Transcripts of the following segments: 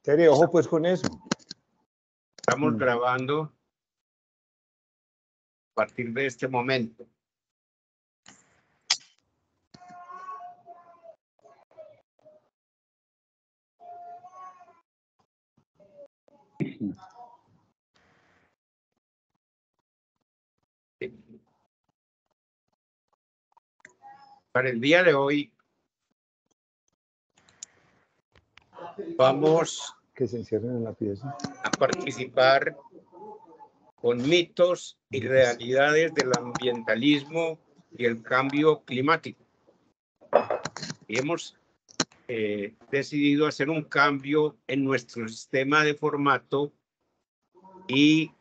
Tere, ojo pues con eso. Estamos grabando a partir de este momento. Para el día de hoy vamos que se encierren en la pieza a participar con mitos y realidades del ambientalismo y el cambio climático. Y hemos decidido hacer un cambio en nuestro sistema de formato y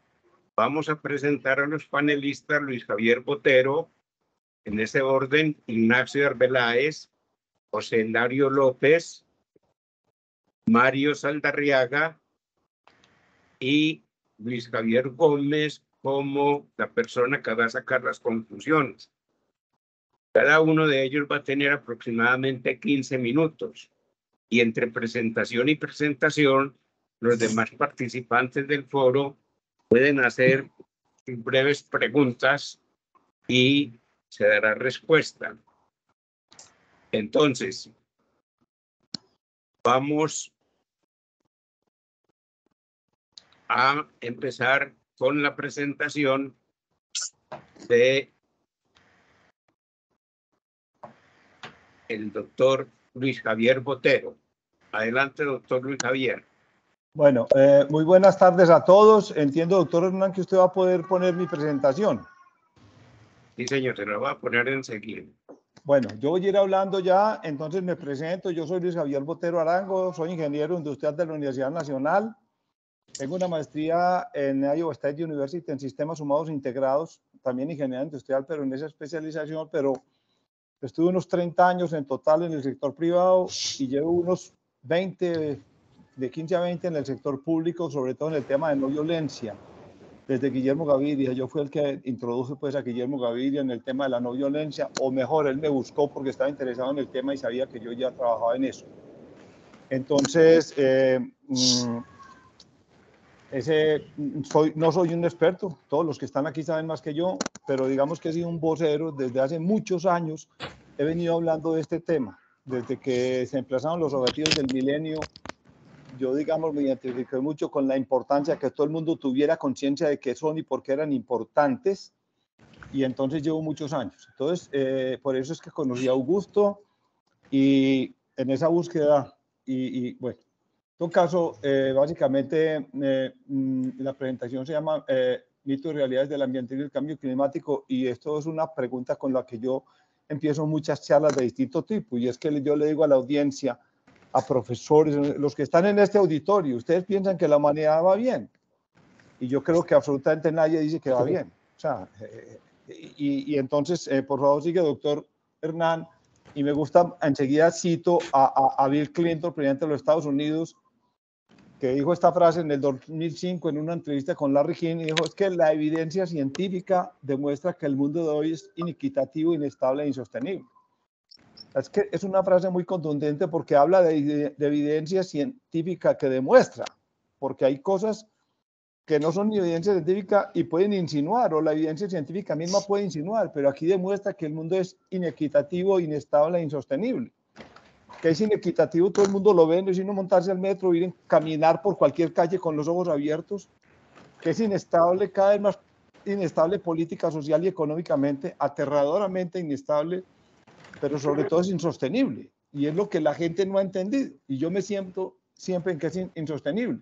vamos a presentar a los panelistas Luis Javier Botero, en ese orden, Ignacio Arbeláez, José Hilario López, Mario Saldarriaga y Luis Javier Gómez como la persona que va a sacar las conclusiones. Cada uno de ellos va a tener aproximadamente 15 minutos y entre presentación y presentación los demás participantes del foro pueden hacer breves preguntas y se dará respuesta. Entonces, vamos a empezar con la presentación de el doctor Luis Javier Botero. Adelante, doctor Luis Javier. Bueno, muy buenas tardes a todos. Entiendo, doctor Hernán, que usted va a poder poner mi presentación. Sí, señor, se la voy a poner enseguida. Bueno, yo voy a ir hablando ya, entonces me presento. Yo soy Luis Javier Botero Arango, soy ingeniero industrial de la Universidad Nacional. Tengo una maestría en Iowa State University en sistemas humanos integrados, también ingeniería industrial, pero en esa especialización, pero estuve unos 30 años en total en el sector privado y llevo unos 20, de 15 a 20 en el sector público, sobre todo en el tema de no violencia. Desde Guillermo Gaviria, yo fui el que introdujo pues a Guillermo Gaviria en el tema de la no violencia, o mejor, él me buscó porque estaba interesado en el tema y sabía que yo ya trabajaba en eso. Entonces, no soy un experto, todos los que están aquí saben más que yo, pero digamos que he sido un vocero desde hace muchos años. He venido hablando de este tema desde que se empezaron los objetivos del milenio. Yo, digamos, me identifiqué mucho con la importancia que todo el mundo tuviera conciencia de qué son y por qué eran importantes, y entonces llevo muchos años. Entonces, por eso es que conocí a Augusto y en esa búsqueda, y bueno, en todo caso, básicamente la presentación se llama Mitos y Realidades del Ambiente y el Cambio Climático, y esto es una pregunta con la que yo empiezo muchas charlas de distinto tipo, y es que yo le digo a la audiencia, a profesores, los que están en este auditorio, ustedes piensan que la humanidad va bien, y yo creo que absolutamente nadie dice que va bien. O sea, y entonces, por favor, sigue, doctor Hernán, y me gusta, enseguida cito a Bill Clinton, presidente de los Estados Unidos, que dijo esta frase en el 2005 en una entrevista con Larry King, y dijo, es que la evidencia científica demuestra que el mundo de hoy es inequitativo, inestable e insostenible. Es que es una frase muy contundente porque habla de evidencia científica que demuestra, porque hay cosas que no son ni evidencia científica y pueden insinuar, o la evidencia científica misma puede insinuar, pero aquí demuestra que el mundo es inequitativo, inestable e insostenible. Que es inequitativo, todo el mundo lo ve, no es sino montarse al metro, ir a caminar por cualquier calle con los ojos abiertos. Que es inestable, cada vez más inestable política, social y económicamente, aterradoramente inestable, pero sobre todo es insostenible, y es lo que la gente no ha entendido, y yo me siento siempre en que es insostenible.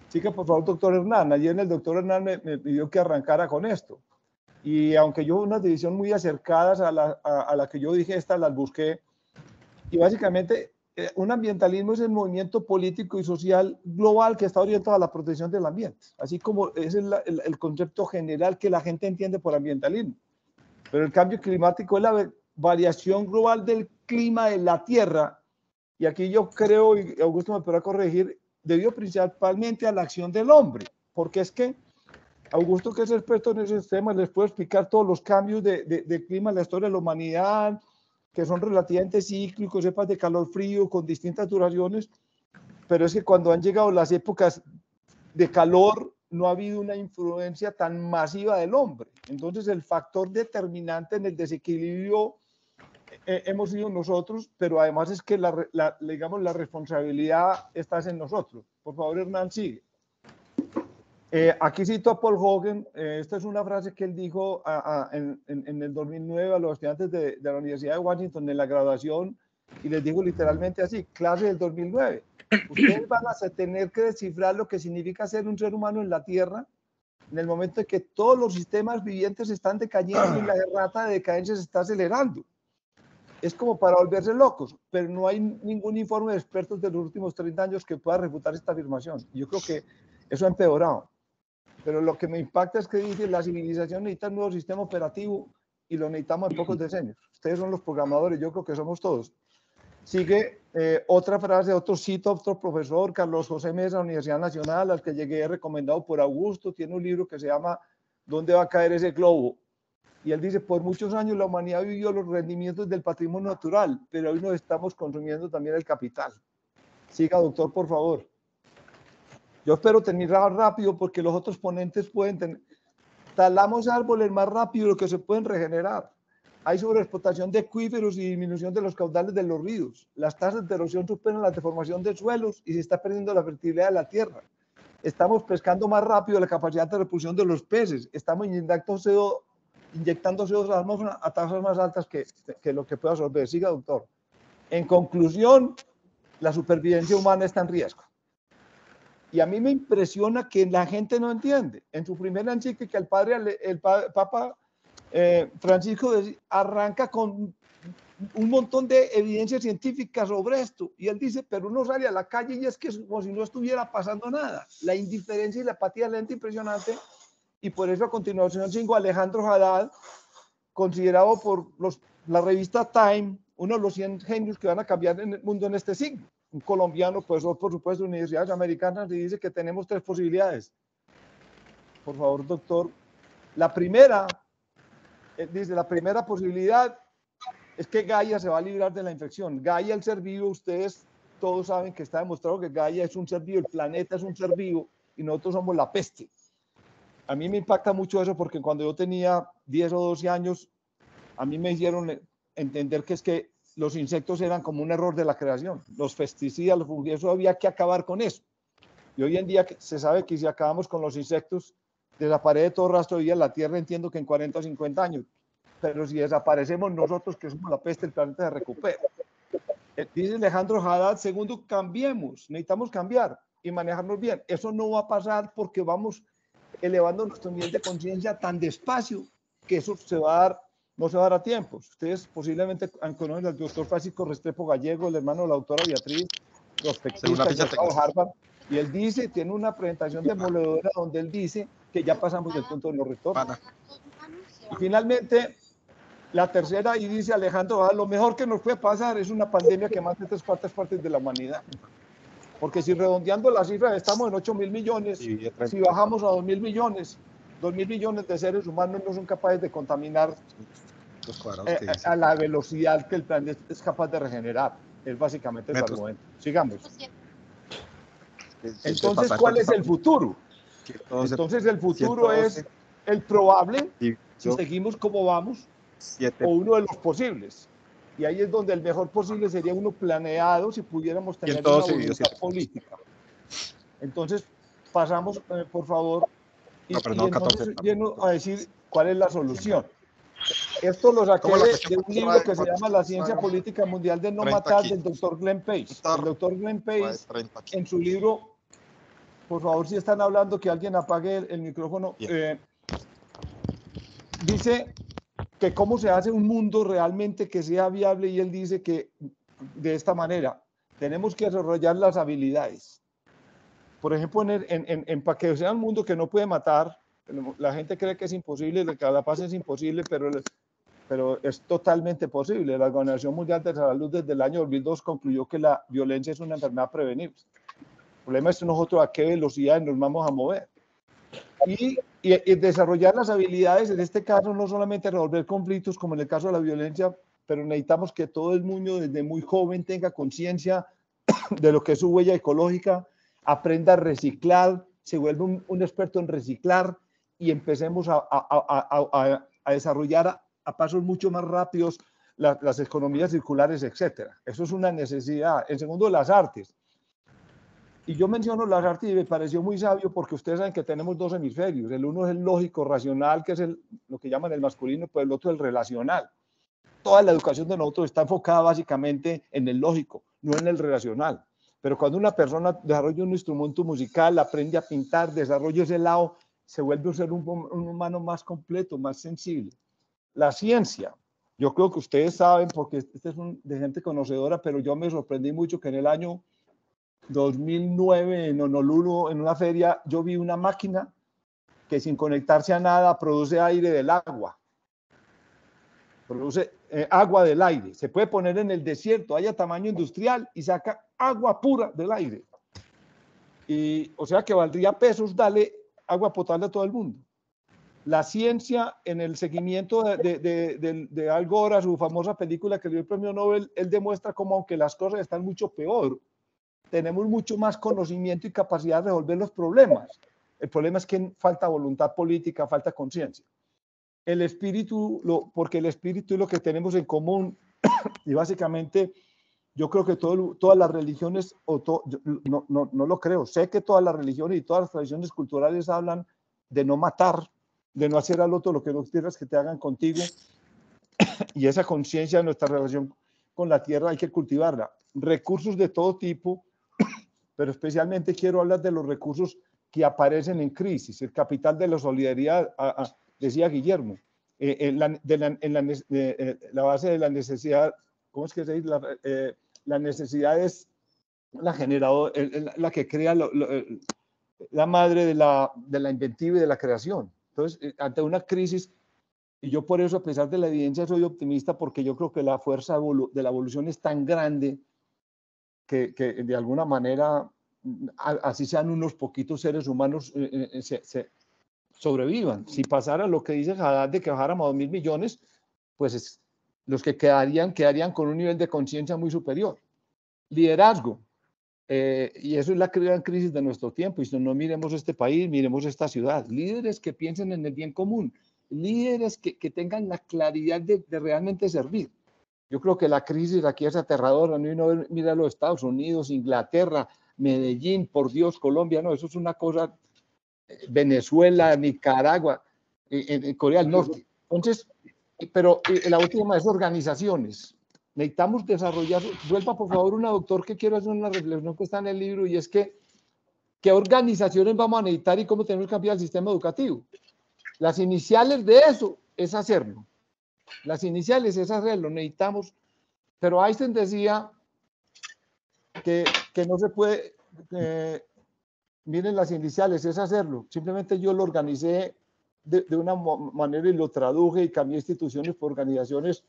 Así que, por favor, doctor Hernán, ayer el doctor Hernán me pidió que arrancara con esto, y aunque yo unas divisiones muy acercadas a la que yo dije, estas las busqué, y básicamente un ambientalismo es el movimiento político y social global que está orientado a la protección del ambiente, así como es el concepto general que la gente entiende por ambientalismo. Pero el cambio climático es la variación global del clima de la Tierra, y aquí yo creo, y Augusto me podrá corregir, debido principalmente a la acción del hombre, porque es que Augusto, que es experto en esos temas, les puede explicar todos los cambios de clima en la historia de la humanidad, que son relativamente cíclicos, cepas de calor frío con distintas duraciones, pero es que cuando han llegado las épocas de calor, no ha habido una influencia tan masiva del hombre. Entonces, el factor determinante en el desequilibrio hemos sido nosotros, pero además es que digamos, la responsabilidad está en nosotros. Por favor, Hernán, sigue. Aquí cito a Paul Hogan. Esta es una frase que él dijo en el 2009 a los estudiantes de la Universidad de Washington en la graduación, y les dijo literalmente así: clase del 2009, ustedes van a tener que descifrar lo que significa ser un ser humano en la Tierra en el momento en que todos los sistemas vivientes están decayendo y la rata de decadencia se está acelerando. Es como para volverse locos, pero no hay ningún informe de expertos de los últimos 30 años que pueda refutar esta afirmación. Yo creo que eso ha empeorado. Pero lo que me impacta es que dice: la civilización necesita un nuevo sistema operativo y lo necesitamos en pocos decenios. Ustedes son los programadores, yo creo que somos todos. Sigue otra frase, otro cito, otro profesor, Carlos José Mesa, de la Universidad Nacional, al que llegué recomendado por Augusto. Tiene un libro que se llama ¿Dónde va a caer ese globo? Y él dice: por muchos años la humanidad vivió los rendimientos del patrimonio natural, pero hoy nos estamos consumiendo también el capital. Siga, doctor, por favor. Yo espero terminar rápido porque los otros ponentes pueden tener... Talamos árboles más rápido de lo que se pueden regenerar. Hay sobreexplotación de acuíferos y disminución de los caudales de los ríos. Las tasas de erosión superan la deformación de suelos y se está perdiendo la fertilidad de la tierra. Estamos pescando más rápido la capacidad de repulsión de los peces. Estamos inyectando CO2 a la atmósfera a tasas más altas que lo que puede absorber. Siga, doctor. En conclusión, la supervivencia humana está en riesgo. Y a mí me impresiona que la gente no entiende. En su primera encíclica, el Papa Francisco arranca con un montón de evidencias científicas sobre esto. Y él dice: pero uno sale a la calle y es que es como si no estuviera pasando nada. La indiferencia y la apatía lenta impresionante. Y por eso a continuación sigo a Alejandro Haddad, considerado por la revista Time uno de los 100 genios que van a cambiar el mundo en este siglo. Un colombiano, profesor, por supuesto, de universidades americanas, y dice que tenemos 3 posibilidades. Por favor, doctor. La primera, dice, la primera posibilidad es que Gaia se va a librar de la infección. Gaia, el ser vivo, ustedes todos saben que está demostrado que Gaia es un ser vivo, el planeta es un ser vivo y nosotros somos la peste. A mí me impacta mucho eso porque cuando yo tenía 10 o 12 años, a mí me hicieron entender que es que los insectos eran como un error de la creación. Los pesticidas, los fungicidas, eso había que acabar con eso. Y hoy en día se sabe que si acabamos con los insectos, desaparece todo rastro de vida en la Tierra, entiendo que en 40 o 50 años. Pero si desaparecemos nosotros, que somos la peste, el planeta se recupera. Dice Alejandro Haddad: segundo, cambiemos, necesitamos cambiar y manejarnos bien. Eso no va a pasar porque vamos elevando nuestro nivel de conciencia tan despacio que eso se va a dar, no se va a dar a tiempo. Ustedes posiblemente conocen al doctor Francisco Restrepo Gallego, el hermano de la doctora Beatriz, prospectista de Harvard, y él dice, tiene una presentación demoledora donde él dice que ya pasamos del punto de no retorno. Y finalmente, la tercera, y dice Alejandro, lo mejor que nos puede pasar es una pandemia que mate 3/4 partes de la humanidad. Porque si redondeando la cifra estamos en 8.000 millones, si bajamos a 2.000 millones, 2.000 millones de seres humanos no son capaces de contaminar a la velocidad que el planeta es capaz de regenerar. Es básicamente el argumento. Sigamos. Entonces, ¿cuál es el futuro? Entonces, el futuro es el probable, si seguimos como vamos, o uno de los posibles. Y ahí es donde el mejor posible sería uno planeado si pudiéramos tener una voluntad política. Entonces, pasamos, por favor, y entonces lleno a decir cuál es la solución. Esto lo saqué de un libro que se llama La ciencia política mundial de no matar, del doctor Glenn Page. El doctor Glenn Page, en su libro, por favor, si están hablando, que alguien apague el micrófono, dice que cómo se hace un mundo realmente que sea viable, y él dice que de esta manera tenemos que desarrollar las habilidades. Por ejemplo, para que sea un mundo que no puede matar, la gente cree que es imposible, que la paz es imposible, pero es totalmente posible. La Organización Mundial de la Salud desde el año 2002 concluyó que la violencia es una enfermedad prevenible. El problema es nosotros a qué velocidad nos vamos a mover. Y desarrollar las habilidades, en este caso, no solamente resolver conflictos como en el caso de la violencia, pero necesitamos que todo el mundo desde muy joven tenga conciencia de lo que es su huella ecológica, aprenda a reciclar, se vuelve un experto en reciclar y empecemos a desarrollar a pasos mucho más rápidos las economías circulares, etcétera. Eso es una necesidad. En segundo, las artes. Y yo menciono las artes y me pareció muy sabio porque ustedes saben que tenemos dos hemisferios. El uno es el lógico, racional, que es lo que llaman el masculino, pues el otro el relacional. Toda la educación de nosotros está enfocada básicamente en el lógico, no en el relacional. Pero cuando una persona desarrolla un instrumento musical, aprende a pintar, desarrolla ese lado, se vuelve un humano más completo, más sensible. La ciencia, yo creo que ustedes saben, porque este es de gente conocedora, pero yo me sorprendí mucho que en el año 2009 en Honolulu, en una feria, yo vi una máquina que sin conectarse a nada produce aire del agua. Produce agua del aire. Se puede poner en el desierto, haya tamaño industrial y saca agua pura del aire. Y, o sea que valdría pesos darle agua potable a todo el mundo. La ciencia, en el seguimiento de Al Gore, a su famosa película que le dio el premio Nobel, él demuestra cómo, aunque las cosas están mucho peor, tenemos mucho más conocimiento y capacidad de resolver los problemas. El problema es que falta voluntad política, falta conciencia. El espíritu, porque el espíritu es lo que tenemos en común y básicamente yo creo que todas las religiones, no lo creo, sé que todas las religiones y todas las tradiciones culturales hablan de no matar, de no hacer al otro lo que no quieras que te hagan contigo, y esa conciencia de nuestra relación con la tierra hay que cultivarla. Recursos de todo tipo, pero especialmente quiero hablar de los recursos que aparecen en crisis, el capital de la solidaridad, decía Guillermo, la base de la necesidad, ¿cómo es que se dice? La necesidad es la que crea la madre de la inventiva y de la creación. Entonces, ante una crisis, y yo por eso, a pesar de la evidencia, soy optimista porque yo creo que la fuerza de la evolución es tan grande que de alguna manera, así sean unos poquitos seres humanos, sobrevivan. Si pasara lo que dice Haddad de que bajáramos a 2.000 millones, pues los que quedarían con un nivel de conciencia muy superior. Liderazgo. Y eso es la gran crisis de nuestro tiempo. Y si no miremos este país, miremos esta ciudad. Líderes que piensen en el bien común. Líderes que tengan la claridad de realmente servir. Yo creo que la crisis aquí es aterradora. No mira los Estados Unidos, Inglaterra, Medellín, por Dios, Colombia. No, eso es una cosa. Venezuela, Nicaragua, en Corea del Norte. Entonces, pero la última es organizaciones. Necesitamos desarrollar, vuelva por favor una doctor que quiero hacer una reflexión que está en el libro y es que, ¿qué organizaciones vamos a necesitar y cómo tenemos que cambiar el sistema educativo? Las iniciales de eso es hacerlo. Las iniciales es hacerlo, necesitamos, pero Einstein decía que no se puede, miren las iniciales, es hacerlo. Simplemente yo lo organicé de una manera y lo traduje y cambié instituciones por organizaciones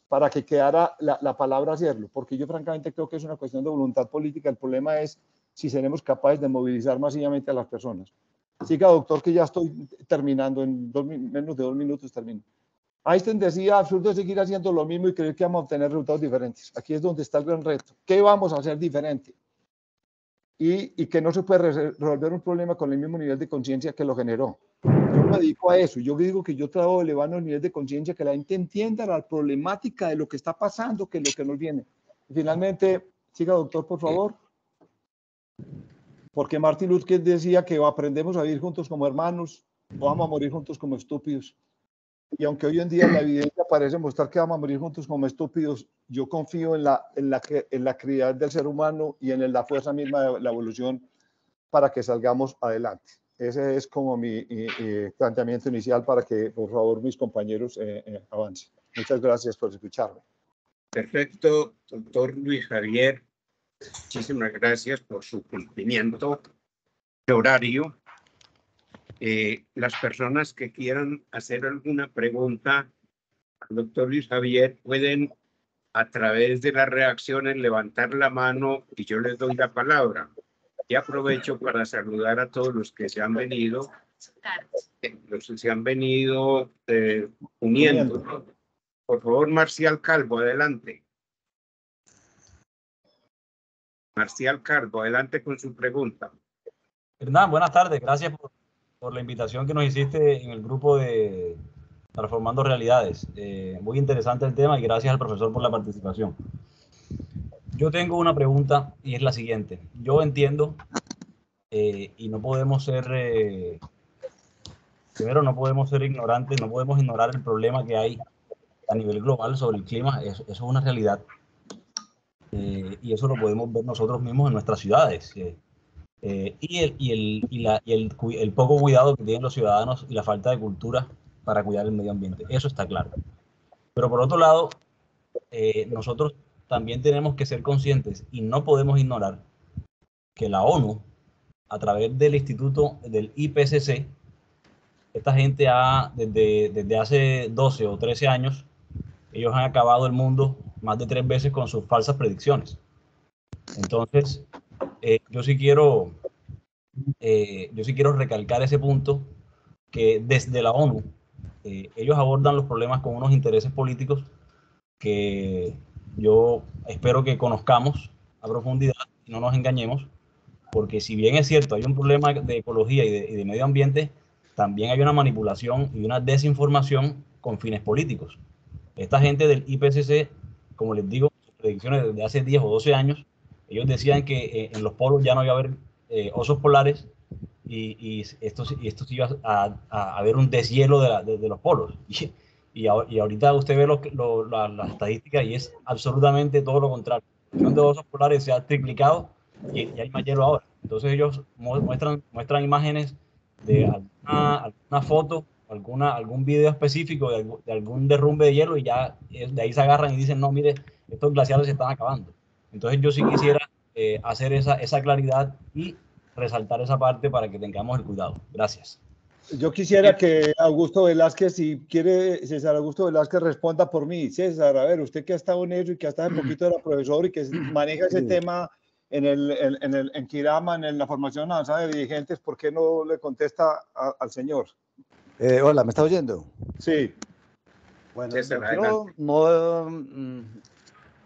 para que quedara la palabra hacerlo, porque yo francamente creo que es una cuestión de voluntad política. El problema es si seremos capaces de movilizar masivamente a las personas. Siga, doctor, que ya estoy terminando, en menos de 2 minutos termino. Einstein decía, absurdo es seguir haciendo lo mismo y creer que vamos a obtener resultados diferentes. Aquí es donde está el gran reto. ¿Qué vamos a hacer diferente? Y que no se puede resolver un problema con el mismo nivel de conciencia que lo generó. Yo me dedico a eso. Yo digo que yo trabajo elevando el nivel de conciencia, que la gente entienda la problemática de lo que está pasando, que es lo que nos viene. Y finalmente, siga, doctor, por favor. Porque Martin Luther King decía que o aprendemos a vivir juntos como hermanos o vamos a morir juntos como estúpidos. Y aunque hoy en día la evidencia parece mostrar que vamos a morir juntos como estúpidos, yo confío en la creatividad del ser humano y en la fuerza misma de la evolución para que salgamos adelante. Ese es como mi planteamiento inicial para que, por favor, mis compañeros avancen. Muchas gracias por escucharme. Perfecto, doctor Luis Javier. Muchísimas gracias por su cumplimiento de horario. Las personas que quieran hacer alguna pregunta al doctor Luis Javier pueden, a través de las reacciones, levantar la mano y yo les doy la palabra. Y aprovecho para saludar a todos los que se han venido, uniendo. Por favor, Marcial Calvo, adelante. Marcial Cardo, adelante con su pregunta. Hernán, buenas tardes. Gracias por la invitación que nos hiciste en el grupo de Transformando Realidades. Muy interesante el tema y gracias al profesor por la participación. Yo tengo una pregunta y es la siguiente. Yo entiendo y no podemos ser, primero no podemos ser ignorantes, no podemos ignorar el problema que hay a nivel global sobre el clima. Eso es una realidad y eso lo podemos ver nosotros mismos en nuestras ciudades. El poco cuidado que tienen los ciudadanos y la falta de cultura para cuidar el medio ambiente. Eso está claro. Pero por otro lado, nosotros también tenemos que ser conscientes y no podemos ignorar que la ONU, a través del instituto del IPCC, esta gente desde hace 12 o 13 años, ellos han acabado el mundo más de 3 veces con sus falsas predicciones. Entonces, yo sí quiero recalcar ese punto, que desde la ONU ellos abordan los problemas con unos intereses políticos que yo espero que conozcamos a profundidad y no nos engañemos, porque si bien es cierto, hay un problema de ecología y de medio ambiente, también hay una manipulación y una desinformación con fines políticos. Esta gente del IPCC, como les digo, sus predicciones desde hace 10 o 12 años, ellos decían que en los polos ya no iba a haber osos polares y esto iba a haber un deshielo de los polos. Y ahorita usted ve las estadísticas y es absolutamente todo lo contrario. La producción de osos polares se ha triplicado y hay más hielo ahora. Entonces ellos muestran imágenes de alguna foto, algún video específico de algún derrumbe de hielo y ya de ahí se agarran y dicen, no, mire, estos glaciares se están acabando. Entonces yo sí quisiera hacer esa claridad y resaltar esa parte para que tengamos el cuidado. Gracias. Yo quisiera que Augusto Velázquez, si quiere, César Augusto Velázquez responda por mí. César, a ver, usted que ha estado en eso y que hasta hace poquito era profesor y que maneja ese tema en Kirama, en la formación avanzada de dirigentes, ¿por qué no le contesta al señor? Hola, ¿me está oyendo? Sí. Bueno, César, yo no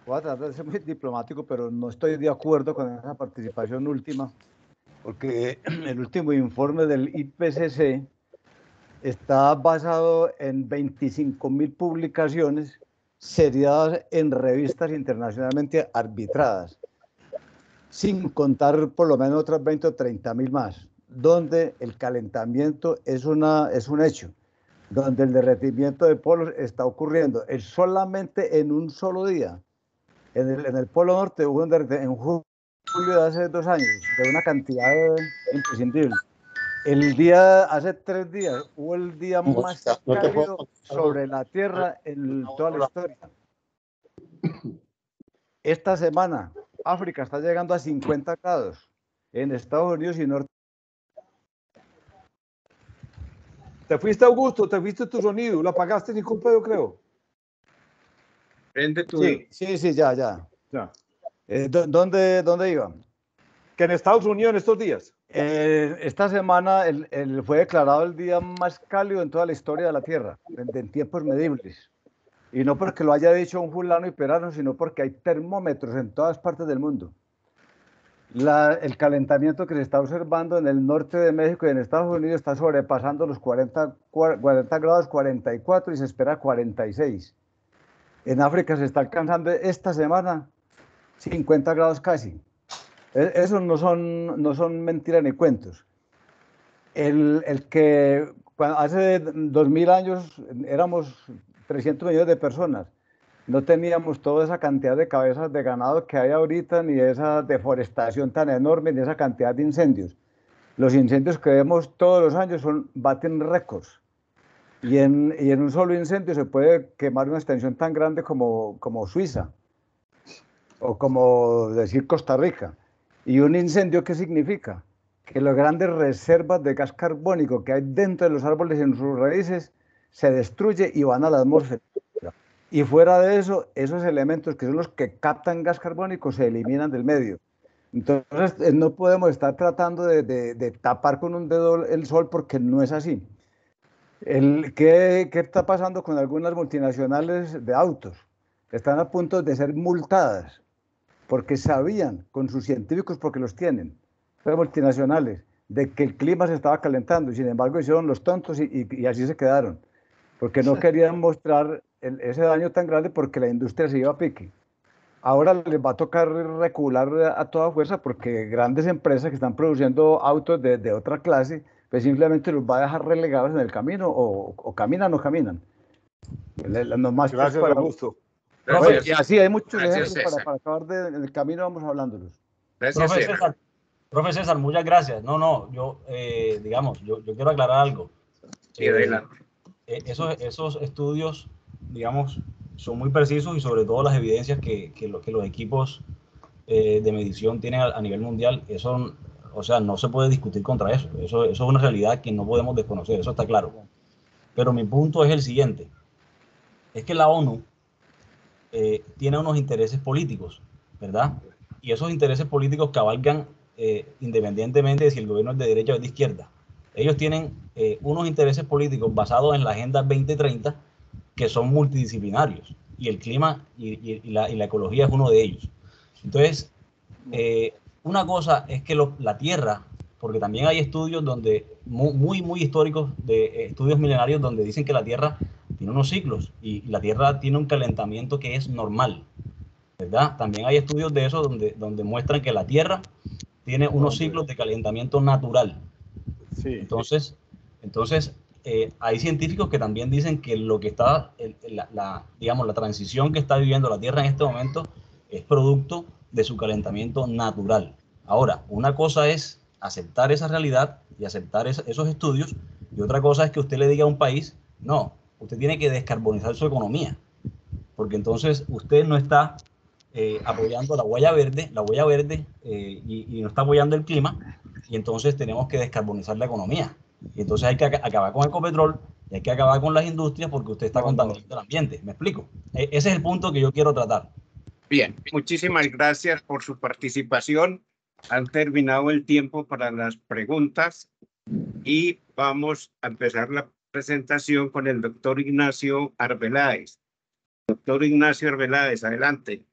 voy a tratar de ser muy diplomático, pero no estoy de acuerdo con esa participación última, porque el último informe del IPCC está basado en 25.000 publicaciones seriadas en revistas internacionalmente arbitradas, sin contar por lo menos otras 20 o 30.000 más, donde el calentamiento es un hecho, donde el derretimiento de polos está ocurriendo. Es solamente en un solo día. En el Polo Norte hubo un derretimiento en julio de hace 2 años, de una cantidad imprescindible. Hace 3 días, hubo el día más cálido sobre la Tierra en toda la historia. Esta semana, África está llegando a 50 grados. En Estados Unidos y Norte. Te fuiste, Augusto, te fuiste tu sonido, lo apagaste sin culpa, yo creo. Prende tu... Sí, ya. ¿Dónde iba? Que en Estados Unidos en estos días. Esta semana fue declarado el día más cálido en toda la historia de la Tierra, en tiempos medibles. Y no porque lo haya dicho un fulano y perano, sino porque hay termómetros en todas partes del mundo. El calentamiento que se está observando en el norte de México y en Estados Unidos está sobrepasando los 40 grados, 44 y se espera 46. En África se está alcanzando esta semana 50 grados casi. Esos no son mentiras ni cuentos. Hace 2000 años éramos 300 millones de personas. No teníamos toda esa cantidad de cabezas de ganado que hay ahorita, ni esa deforestación tan enorme, ni esa cantidad de incendios. Los incendios que vemos todos los años baten récords. Y en un solo incendio se puede quemar una extensión tan grande como Suiza, o como decir Costa Rica. ¿Y un incendio qué significa? Que las grandes reservas de gas carbónico que hay dentro de los árboles en sus raíces se destruye y van a la atmósfera. Y fuera de eso, esos elementos que son los que captan gas carbónico se eliminan del medio. Entonces, no podemos estar tratando de tapar con un dedo el sol porque no es así. ¿Qué está pasando con algunas multinacionales de autos? Están a punto de ser multadas porque sabían con sus científicos, porque los tienen, las multinacionales, de que el clima se estaba calentando, y sin embargo hicieron los tontos y así se quedaron, porque no querían mostrar ese daño tan grande porque la industria se iba a pique. Ahora les va a tocar recular a toda fuerza porque grandes empresas que están produciendo autos de otra clase, pues simplemente los va a dejar relegados en el camino, o caminan o caminan. Nomás pues Gracias, Augusto. Bueno, y así hay muchos Gracias, ejemplos César. para acabar en el camino, vamos hablándolos. Gracias, César. Profe César, muchas gracias. No, yo, digamos, yo quiero aclarar algo. Sí, adelante. Esos estudios, digamos, son muy precisos y sobre todo las evidencias que los equipos de medición tienen a nivel mundial, eso, o sea, no se puede discutir contra eso. Eso es una realidad que no podemos desconocer, eso está claro. Pero mi punto es el siguiente, es que la ONU tiene unos intereses políticos, ¿verdad? Y esos intereses políticos cabalgan independientemente de si el gobierno es de derecha o es de izquierda. Ellos tienen unos intereses políticos basados en la Agenda 2030 que son multidisciplinarios, y el clima y la ecología es uno de ellos. Entonces, una cosa es que la Tierra, porque también hay estudios donde muy históricos, de estudios milenarios, donde dicen que la Tierra tiene unos ciclos y la Tierra tiene un calentamiento que es normal, ¿verdad? También hay estudios de eso donde muestran que la Tierra tiene unos ciclos de calentamiento natural. Sí. Entonces hay científicos que también dicen que lo que está, digamos, la transición que está viviendo la Tierra en este momento es producto de su calentamiento natural. Ahora, una cosa es aceptar esa realidad y aceptar esos estudios, y otra cosa es que usted le diga a un país, no, usted tiene que descarbonizar su economía, porque entonces usted no está apoyando la huella verde y no está apoyando el clima, y entonces tenemos que descarbonizar la economía. Y entonces hay que acabar con Ecopetrol y hay que acabar con las industrias porque usted está contaminando el ambiente. ¿Me explico? Ese es el punto que yo quiero tratar. Bien, muchísimas gracias por su participación. Han terminado el tiempo para las preguntas y vamos a empezar la presentación con el doctor Ignacio Arbeláez. Doctor Ignacio Arbeláez, adelante.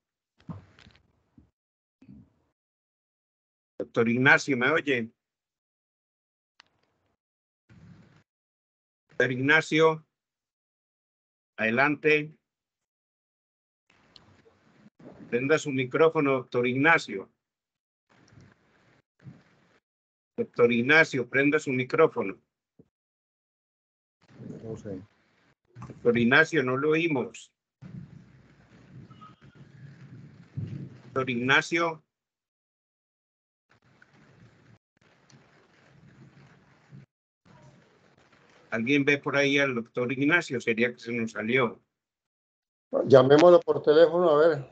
Doctor Ignacio, ¿me oye? Doctor Ignacio, adelante. Prenda su micrófono, doctor Ignacio. Doctor Ignacio, prenda su micrófono. No sé. Doctor Ignacio, no lo oímos. Doctor Ignacio. ¿Alguien ve por ahí al doctor Ignacio? Sería que se nos salió. Llamémoslo por teléfono, a ver.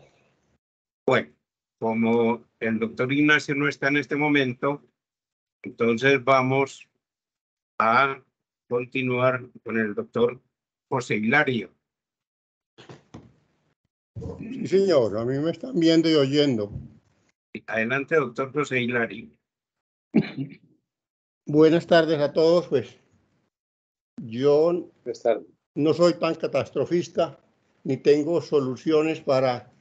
Bueno, como el doctor Ignacio no está en este momento, entonces vamos a continuar con el doctor José Hilario. Sí, señor, a mí me están viendo y oyendo. Adelante, doctor José Hilario. Buenas tardes a todos, pues yo no soy tan catastrofista ni tengo soluciones para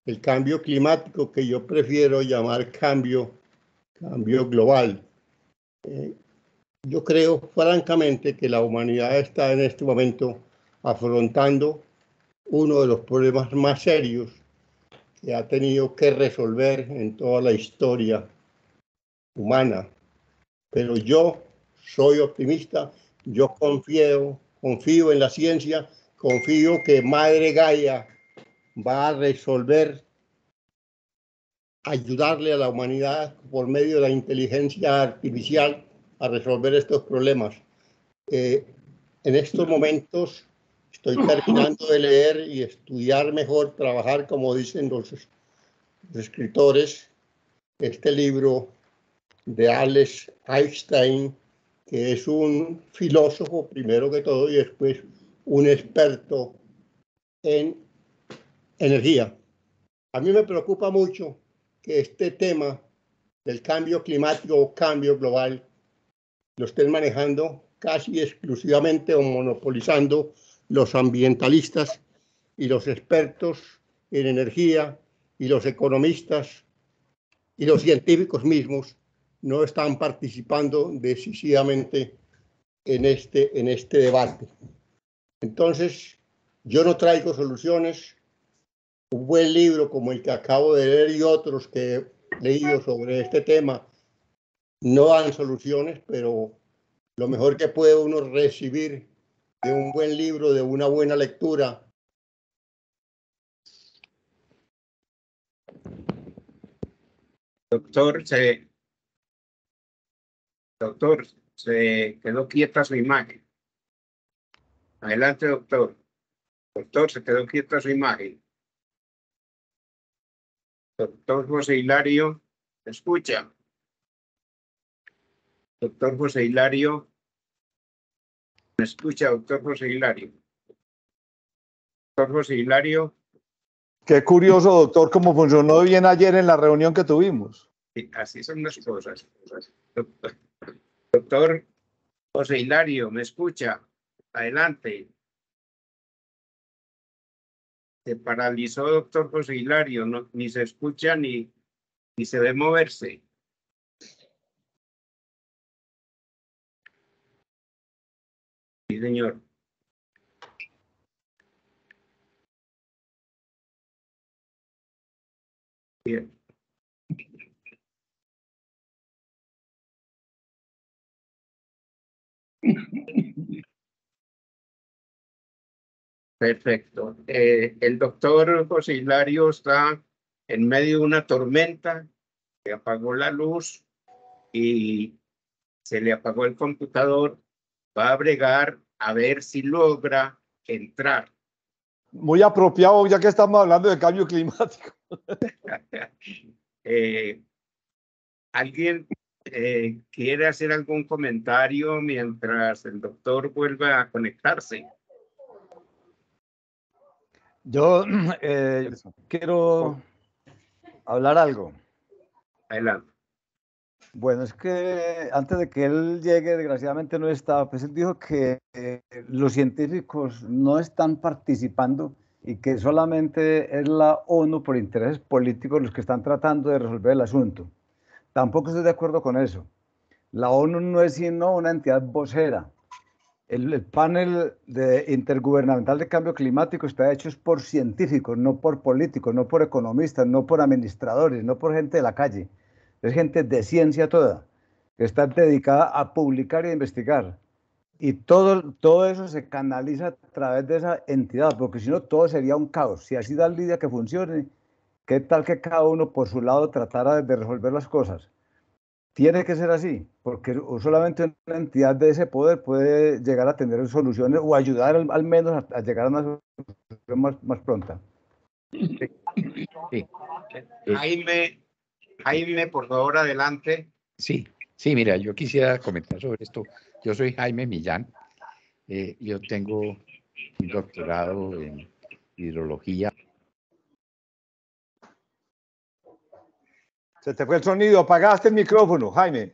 el cambio climático, que yo prefiero llamar cambio global. Yo creo francamente que la humanidad está en este momento afrontando uno de los problemas más serios que ha tenido que resolver en toda la historia humana. Pero yo soy optimista, yo confío en la ciencia, confío que Madre Gaia va a resolver, ayudarle a la humanidad por medio de la inteligencia artificial a resolver estos problemas. En estos momentos estoy terminando de leer y estudiar mejor, trabajar, como dicen los escritores, este libro de Alex Einstein, que es un filósofo primero que todo y después un experto en energía. A mí me preocupa mucho que este tema del cambio climático o cambio global lo estén manejando casi exclusivamente o monopolizando los ambientalistas y los expertos en energía y los economistas y los científicos mismos no están participando decisivamente en este debate. Entonces, yo no traigo soluciones. Un buen libro como el que acabo de leer y otros que he leído sobre este tema no dan soluciones, pero lo mejor que puede uno recibir de un buen libro, de una buena lectura. Doctor, se quedó quieta su imagen. Adelante, doctor. Doctor, se quedó quieta su imagen. Doctor José Hilario, ¿me escucha? Doctor José Hilario, ¿me escucha, doctor José Hilario? Doctor José Hilario. Qué curioso, doctor, cómo funcionó bien ayer en la reunión que tuvimos. Sí, así son las cosas. Doctor José Hilario, ¿me escucha? Adelante. Se paralizó, doctor José Hilario, no, ni se escucha ni se ve moverse. Sí, señor. Bien. Perfecto. El doctor José Hilario está en medio de una tormenta, se apagó la luz y se le apagó el computador. Va a bregar a ver si logra entrar. Muy apropiado, ya que estamos hablando de cambio climático. ¿Alguien quiere hacer algún comentario mientras el doctor vuelva a conectarse? Yo quiero hablar algo. Adelante. Bueno, es que antes de que él llegue, desgraciadamente no estaba, pues él dijo que los científicos no están participando y que solamente es la ONU por intereses políticos los que están tratando de resolver el asunto. Tampoco estoy de acuerdo con eso. La ONU no es sino una entidad vocera. El panel intergubernamental de cambio climático está hecho por científicos, no por políticos, no por economistas, no por administradores, no por gente de la calle. Es gente de ciencia toda, que está dedicada a publicar y a investigar. Y todo eso se canaliza a través de esa entidad, porque si no todo sería un caos. Si así da lidia que funcione, ¿qué tal que cada uno por su lado tratara de resolver las cosas? Tiene que ser así, porque solamente una entidad de ese poder puede llegar a tener soluciones o ayudar al menos a llegar a una solución más pronta. Sí. Jaime, por favor, adelante. Sí, mira, yo quisiera comentar sobre esto. Yo soy Jaime Millán. Yo tengo un doctorado en hidrología. Se te fue el sonido, apagaste el micrófono, Jaime.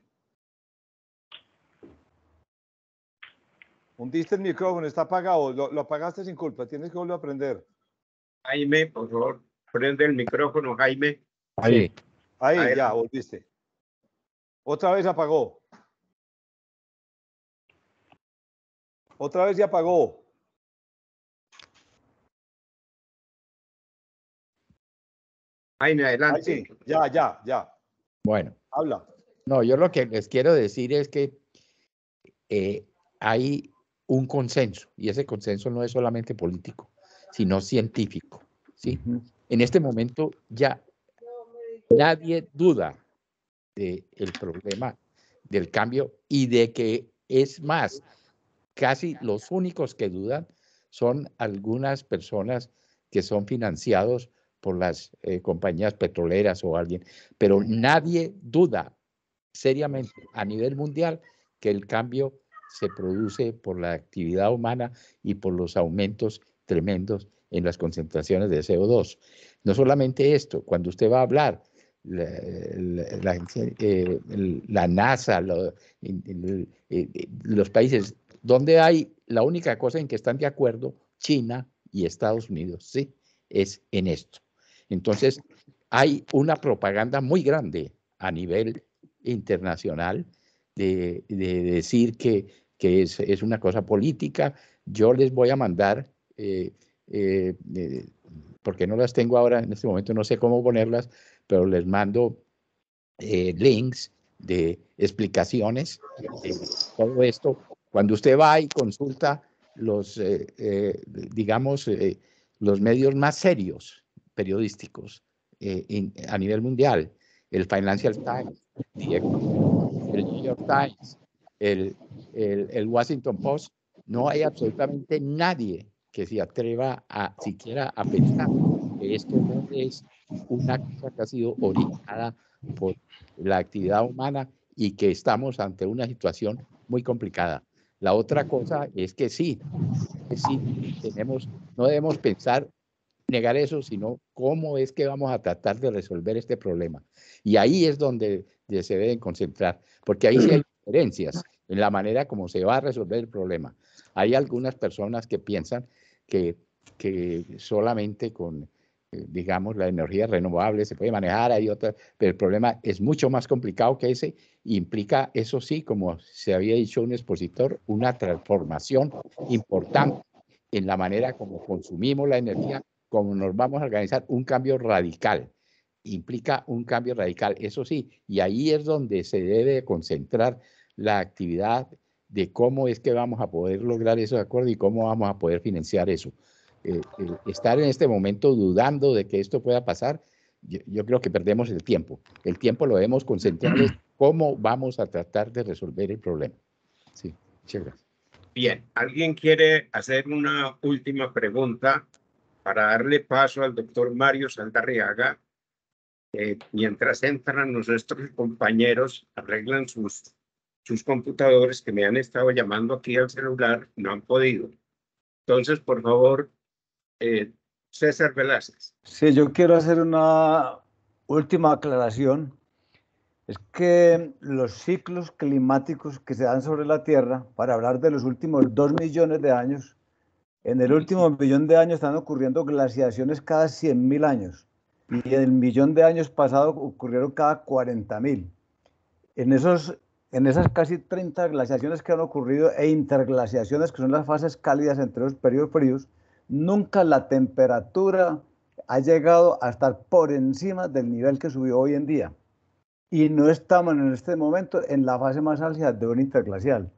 Hundiste el micrófono, está apagado, lo apagaste sin culpa, tienes que volver a prender. Jaime, por favor, prende el micrófono, Jaime. Sí. Ahí, ya, volviste. Otra vez apagó. Otra vez ya apagó. Jaime, adelante. Sí, ya. Bueno. Habla. No, yo lo que les quiero decir es que hay un consenso, y ese consenso no es solamente político, sino científico, ¿sí? En este momento ya nadie duda del problema del cambio y de que es más, casi los únicos que dudan son algunas personas que son financiados por las compañías petroleras o alguien, pero nadie duda seriamente a nivel mundial que el cambio se produce por la actividad humana y por los aumentos tremendos en las concentraciones de CO2. No solamente esto, cuando usted va a hablar, la NASA, los países donde hay la única cosa en que están de acuerdo, China y Estados Unidos, ¿sí? Es en esto. Entonces, hay una propaganda muy grande a nivel internacional de decir que es una cosa política. Yo les voy a mandar, porque no las tengo ahora en este momento, no sé cómo ponerlas, pero les mando links de explicaciones de todo esto. Cuando usted va y consulta los, digamos, los medios más serios periodísticos a nivel mundial, el Financial Times, el New York Times, el Washington Post, no hay absolutamente nadie que se atreva a siquiera a pensar que esto no es una cosa que ha sido originada por la actividad humana y que estamos ante una situación muy complicada. La otra cosa es que sí no debemos pensar, negar eso, sino cómo es que vamos a tratar de resolver este problema. Y ahí es donde se deben concentrar, porque ahí sí hay diferencias en la manera como se va a resolver el problema. Hay algunas personas que piensan que solamente con, digamos, la energía renovable se puede manejar, hay otras, pero el problema es mucho más complicado que ese, implica, eso sí, como se había dicho un expositor, una transformación importante en la manera como consumimos la energía, como nos vamos a organizar, un cambio radical. Implica un cambio radical, eso sí, y ahí es donde se debe concentrar la actividad de cómo es que vamos a poder lograr esos acuerdos y cómo vamos a poder financiar eso. Estar en este momento dudando de que esto pueda pasar, yo creo que perdemos el tiempo. El tiempo lo debemos concentrar en cómo vamos a tratar de resolver el problema. Sí, muchas gracias. Bien, ¿alguien quiere hacer una última pregunta para darle paso al doctor Mario Saldarriaga? Mientras entran nuestros compañeros, arreglan sus computadores que me han estado llamando aquí al celular, no han podido. Entonces, por favor, César Velázquez. Sí, yo quiero hacer una última aclaración. Es que los ciclos climáticos que se dan sobre la Tierra, para hablar de los últimos 2 millones de años, en el último millón de años están ocurriendo glaciaciones cada 100.000 años. Y en el millón de años pasado ocurrieron cada 40.000. En esas casi 30 glaciaciones que han ocurrido e interglaciaciones, que son las fases cálidas entre los periodos fríos, nunca la temperatura ha llegado a estar por encima del nivel que subió hoy en día. Y no estamos en este momento en la fase más álgida de un interglacial.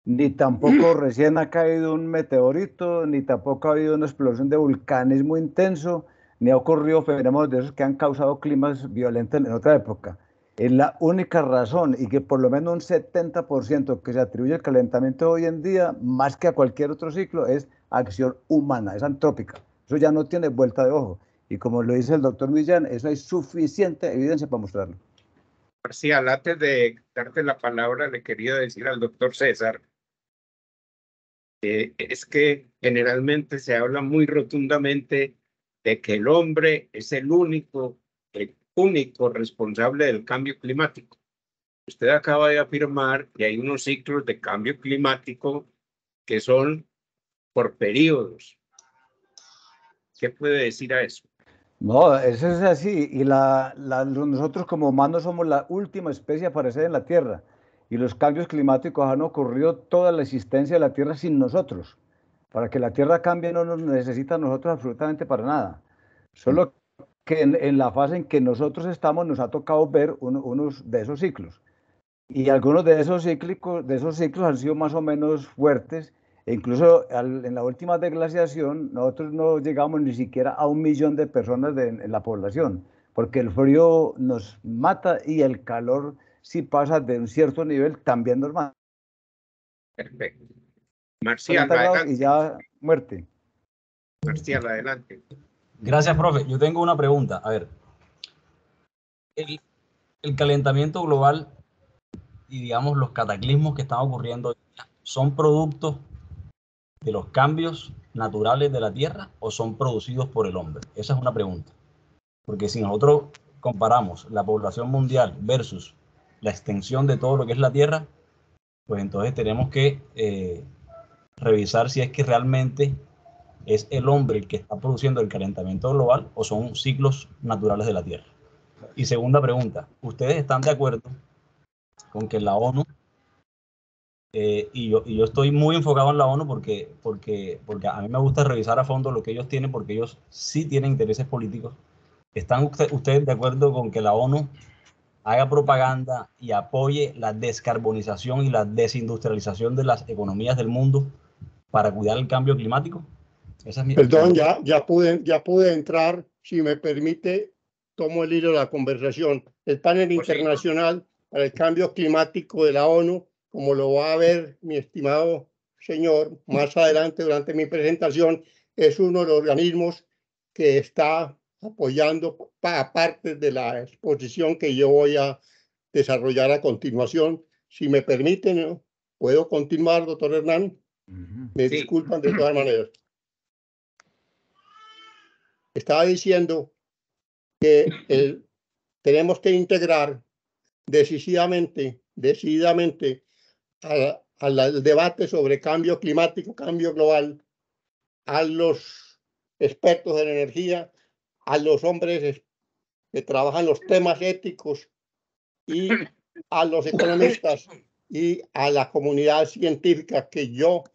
Ni tampoco recién ha caído un meteorito, ni tampoco ha habido una explosión de vulcanismo intenso, ni ha ocurrido fenómenos de esos que han causado climas violentos en otra época. Es la única razón, y que por lo menos un 70% que se atribuye al calentamiento hoy en día, más que a cualquier otro ciclo, es acción humana, es antrópica. Eso ya no tiene vuelta de ojo. Y como lo dice el doctor Millán, eso hay suficiente evidencia para mostrarlo. Marcial, antes de darte la palabra, le quería decir al doctor César, es que generalmente se habla muy rotundamente de que el hombre es el único responsable del cambio climático. Usted acaba de afirmar que hay unos ciclos de cambio climático que son por periodos. ¿Qué puede decir a eso? No, eso es así. Y nosotros como humanos somos la última especie a aparecer en la Tierra. Y los cambios climáticos han ocurrido toda la existencia de la Tierra sin nosotros. Para que la Tierra cambie no nos necesita a nosotros absolutamente para nada. Solo que en la fase en que nosotros estamos nos ha tocado ver unos de esos ciclos. Y algunos de esos ciclos han sido más o menos fuertes. E incluso en la última deglaciación nosotros no llegamos ni siquiera a 1 millón de personas en la población, porque el frío nos mata y el calor, si pasa de un cierto nivel, también nos mata. Perfecto. Marcial, adelante. Y ya muerte. Marcial, adelante. Gracias, profe. Yo tengo una pregunta. A ver, el calentamiento global y, digamos, los cataclismos que están ocurriendo son productos de los cambios naturales de la Tierra o son producidos por el hombre. Esa es una pregunta. Porque si nosotros comparamos la población mundial versus la extensión de todo lo que es la Tierra, pues entonces tenemos que revisar si es que realmente ¿Es el hombre el que está produciendo el calentamiento global o son ciclos naturales de la Tierra? Y segunda pregunta, ¿ustedes están de acuerdo con que la ONU, y yo estoy muy enfocado en la ONU porque a mí me gusta revisar a fondo lo que ellos tienen, porque ellos sí tienen intereses políticos? ¿Están ustedes de acuerdo con que la ONU haga propaganda y apoye la descarbonización y la desindustrialización de las economías del mundo para cuidar el cambio climático? Esa es mi Perdón, ya pude entrar. Si me permite, tomo el hilo de la conversación. El panel internacional para el cambio climático de la ONU, como lo va a ver mi estimado señor más adelante durante mi presentación, es uno de los organismos que está apoyando parte de la exposición que yo voy a desarrollar a continuación. Si me permiten, ¿puedo continuar, doctor Hernán? Me disculpan de todas maneras. Estaba diciendo que tenemos que integrar decididamente al debate sobre cambio climático, cambio global, a los expertos de la energía, a los hombres que trabajan los temas éticos y a los economistas y a la comunidad científica que yo,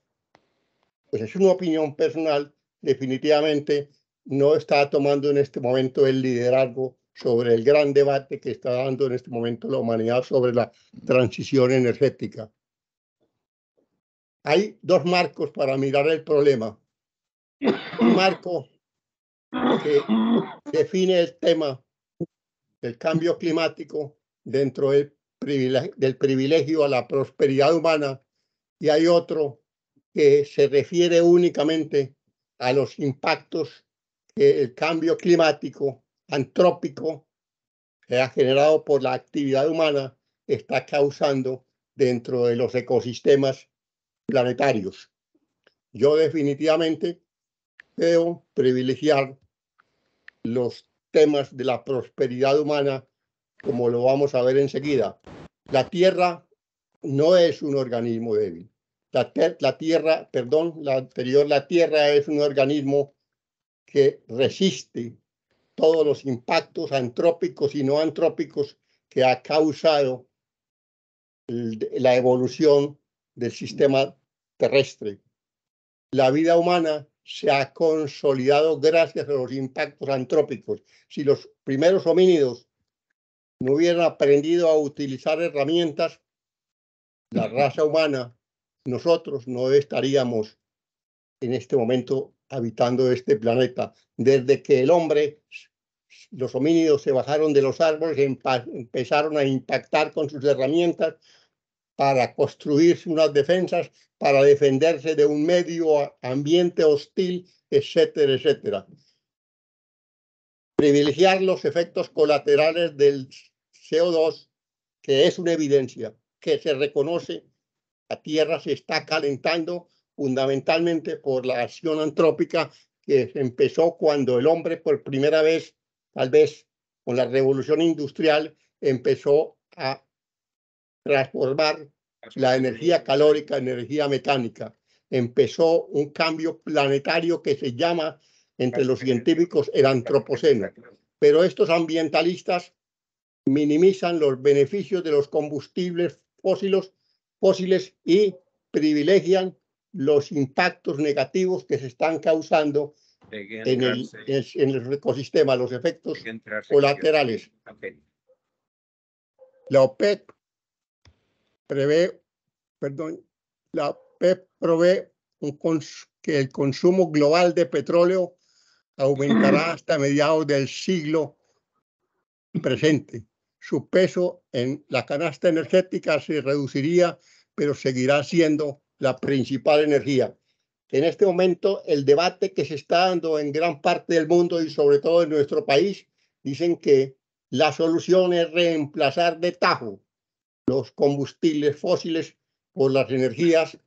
pues es una opinión personal, definitivamente no está tomando en este momento el liderazgo sobre el gran debate que está dando en este momento la humanidad sobre la transición energética. Hay dos marcos para mirar el problema. Un marco que define el tema del cambio climático dentro del privilegio a la prosperidad humana, y hay otro que se refiere únicamente a los impactos que el cambio climático antrópico que ha generado por la actividad humana está causando dentro de los ecosistemas planetarios. Yo definitivamente debo privilegiar los temas de la prosperidad humana, como lo vamos a ver enseguida. La Tierra no es un organismo débil. La Tierra es un organismo que resiste todos los impactos antrópicos y no antrópicos que ha causado la evolución del sistema terrestre. La vida humana se ha consolidado gracias a los impactos antrópicos. Si los primeros homínidos no hubieran aprendido a utilizar herramientas, la raza humana, nosotros no estaríamos en este momento habitando este planeta. Desde que el hombre, los homínidos se bajaron de los árboles, empezaron a impactar con sus herramientas para construirse unas defensas, para defenderse de un medio ambiente hostil, etcétera, etcétera. Privilegiar los efectos colaterales del CO2, que es una evidencia, que se reconoce. La Tierra se está calentando fundamentalmente por la acción antrópica que empezó cuando el hombre por primera vez, tal vez con la revolución industrial, empezó a transformar la energía calórica en energía mecánica. Empezó un cambio planetario que se llama, entre los científicos, el antropoceno. Pero estos ambientalistas minimizan los beneficios de los combustibles fósiles y privilegian los impactos negativos que se están causando en el ecosistema, los efectos colaterales. La OPEP prevé que el consumo global de petróleo aumentará hasta mediados del siglo presente. Su peso en la canasta energética se reduciría, pero seguirá siendo la principal energía. En este momento, el debate que se está dando en gran parte del mundo y sobre todo en nuestro país, dicen que la solución es reemplazar de tajo los combustibles fósiles por las energías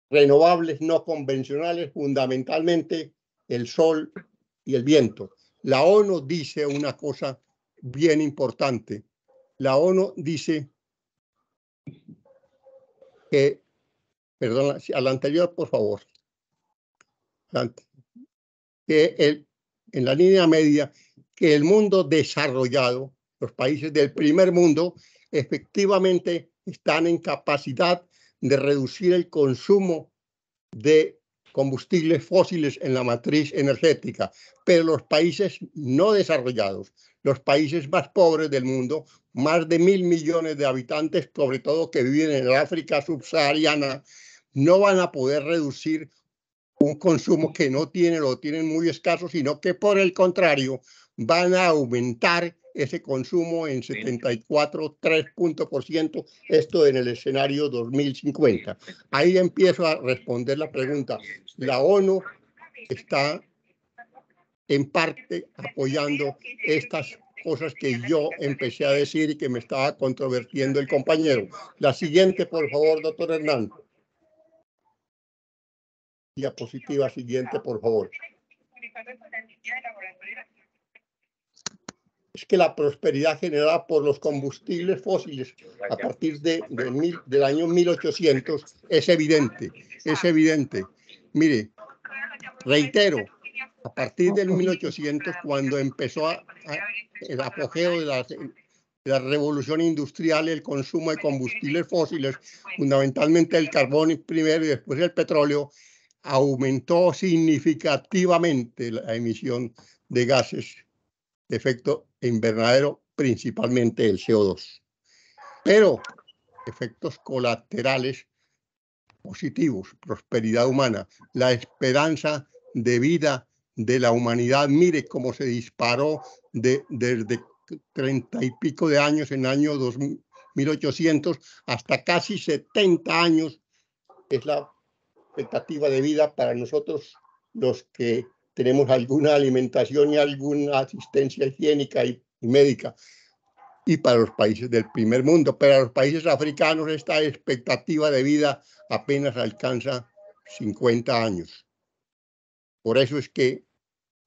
renovables no convencionales, fundamentalmente el sol y el viento. La ONU dice una cosa bien importante. La ONU dice que, perdón, al anterior, por favor. que en la línea media, que el mundo desarrollado, los países del primer mundo, efectivamente están en capacidad de reducir el consumo de combustibles fósiles en la matriz energética, pero los países no desarrollados, los países más pobres del mundo, más de 1.000 millones de habitantes, sobre todo que viven en el África subsahariana, no van a poder reducir un consumo que no tienen, lo tienen muy escaso, sino que por el contrario van a aumentar ese consumo en 74,3%, esto en el escenario 2050. Ahí empiezo a responder la pregunta. La ONU está en parte apoyando estas cosas que yo empecé a decir y que me estaba controvertiendo el compañero. La siguiente, por favor, doctor Hernán. Diapositiva siguiente, por favor. Es que la prosperidad generada por los combustibles fósiles a partir del año 1800 es evidente, es evidente. Mire, reitero, a partir del 1800, cuando empezó el apogeo de la revolución industrial, el consumo de combustibles fósiles, fundamentalmente el carbón primero y después el petróleo, aumentó significativamente la emisión de gases de efecto invernadero, principalmente el CO2. Pero efectos colaterales positivos, prosperidad humana, la esperanza de vida de la humanidad, mire cómo se disparó desde 30 y pico de años en el año 1800 hasta casi 70 años es la expectativa de vida para nosotros los que tenemos alguna alimentación y alguna asistencia higiénica y médica, y para los países del primer mundo. Pero a los países africanos esta expectativa de vida apenas alcanza 50 años. Por eso es que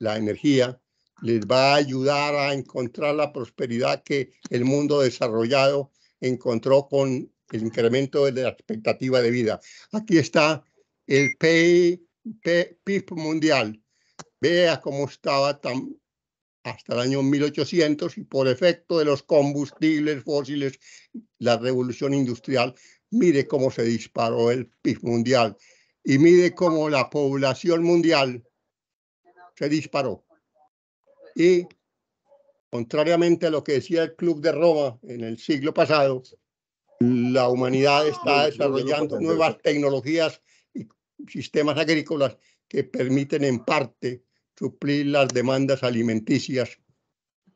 la energía les va a ayudar a encontrar la prosperidad que el mundo desarrollado encontró con el incremento de la expectativa de vida. Aquí está el PIB mundial. Vea cómo estaba hasta el año 1800 y por efecto de los combustibles fósiles, la revolución industrial, mire cómo se disparó el PIB mundial y mire cómo la población mundial se disparó. Y contrariamente a lo que decía el Club de Roma en el siglo pasado, la humanidad está desarrollando nuevas tecnologías y sistemas agrícolas que permiten en parte suplir las demandas alimenticias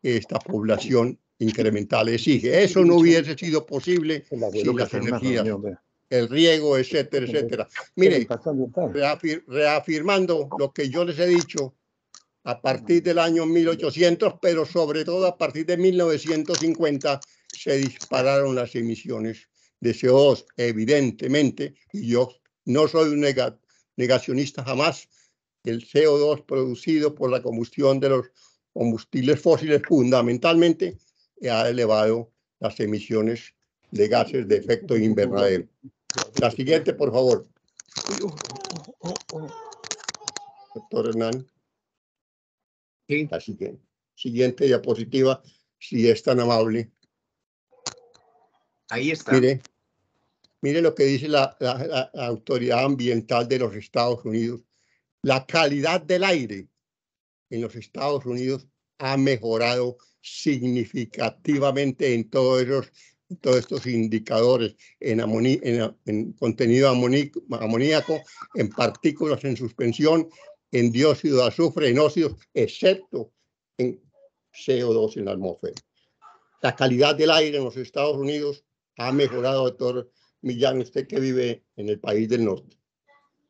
que esta población incremental exige. Eso no hubiese sido posible sin las energías, el riego, etcétera, etcétera. Mire, reafirmando lo que yo les he dicho, a partir del año 1800, pero sobre todo a partir de 1950, se dispararon las emisiones de CO2, evidentemente, y yo no soy un negacionista jamás. El CO2 producido por la combustión de los combustibles fósiles fundamentalmente ha elevado las emisiones de gases de efecto invernadero. La siguiente, por favor. Doctor Hernán. La siguiente diapositiva, si es tan amable. Ahí está. Mire lo que dice la Autoridad Ambiental de los Estados Unidos. La calidad del aire en los Estados Unidos ha mejorado significativamente en todos estos indicadores, en contenido amoníaco, en partículas en suspensión, en dióxido de azufre, en óxidos, excepto en CO2 en la atmósfera. La calidad del aire en los Estados Unidos ha mejorado, doctor Millán, usted que vive en el país del norte,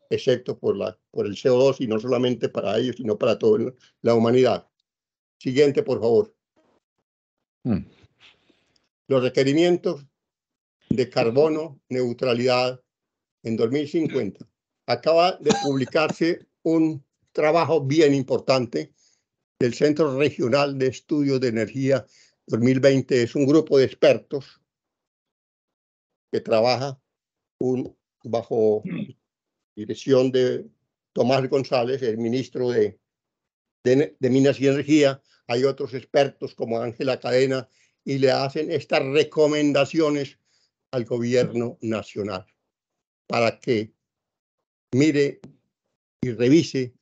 excepto por el CO2, y no solamente para ellos, sino para toda la humanidad. Siguiente, por favor. Los requerimientos de carbono, neutralidad en 2050. Acaba de publicarse un trabajo bien importante del Centro Regional de Estudios de Energía 2020. Es un grupo de expertos que trabaja bajo dirección de Tomás González, el ministro de Minas y Energía, hay otros expertos como Ángela Cadena, y le hacen estas recomendaciones al gobierno nacional para que mire y revise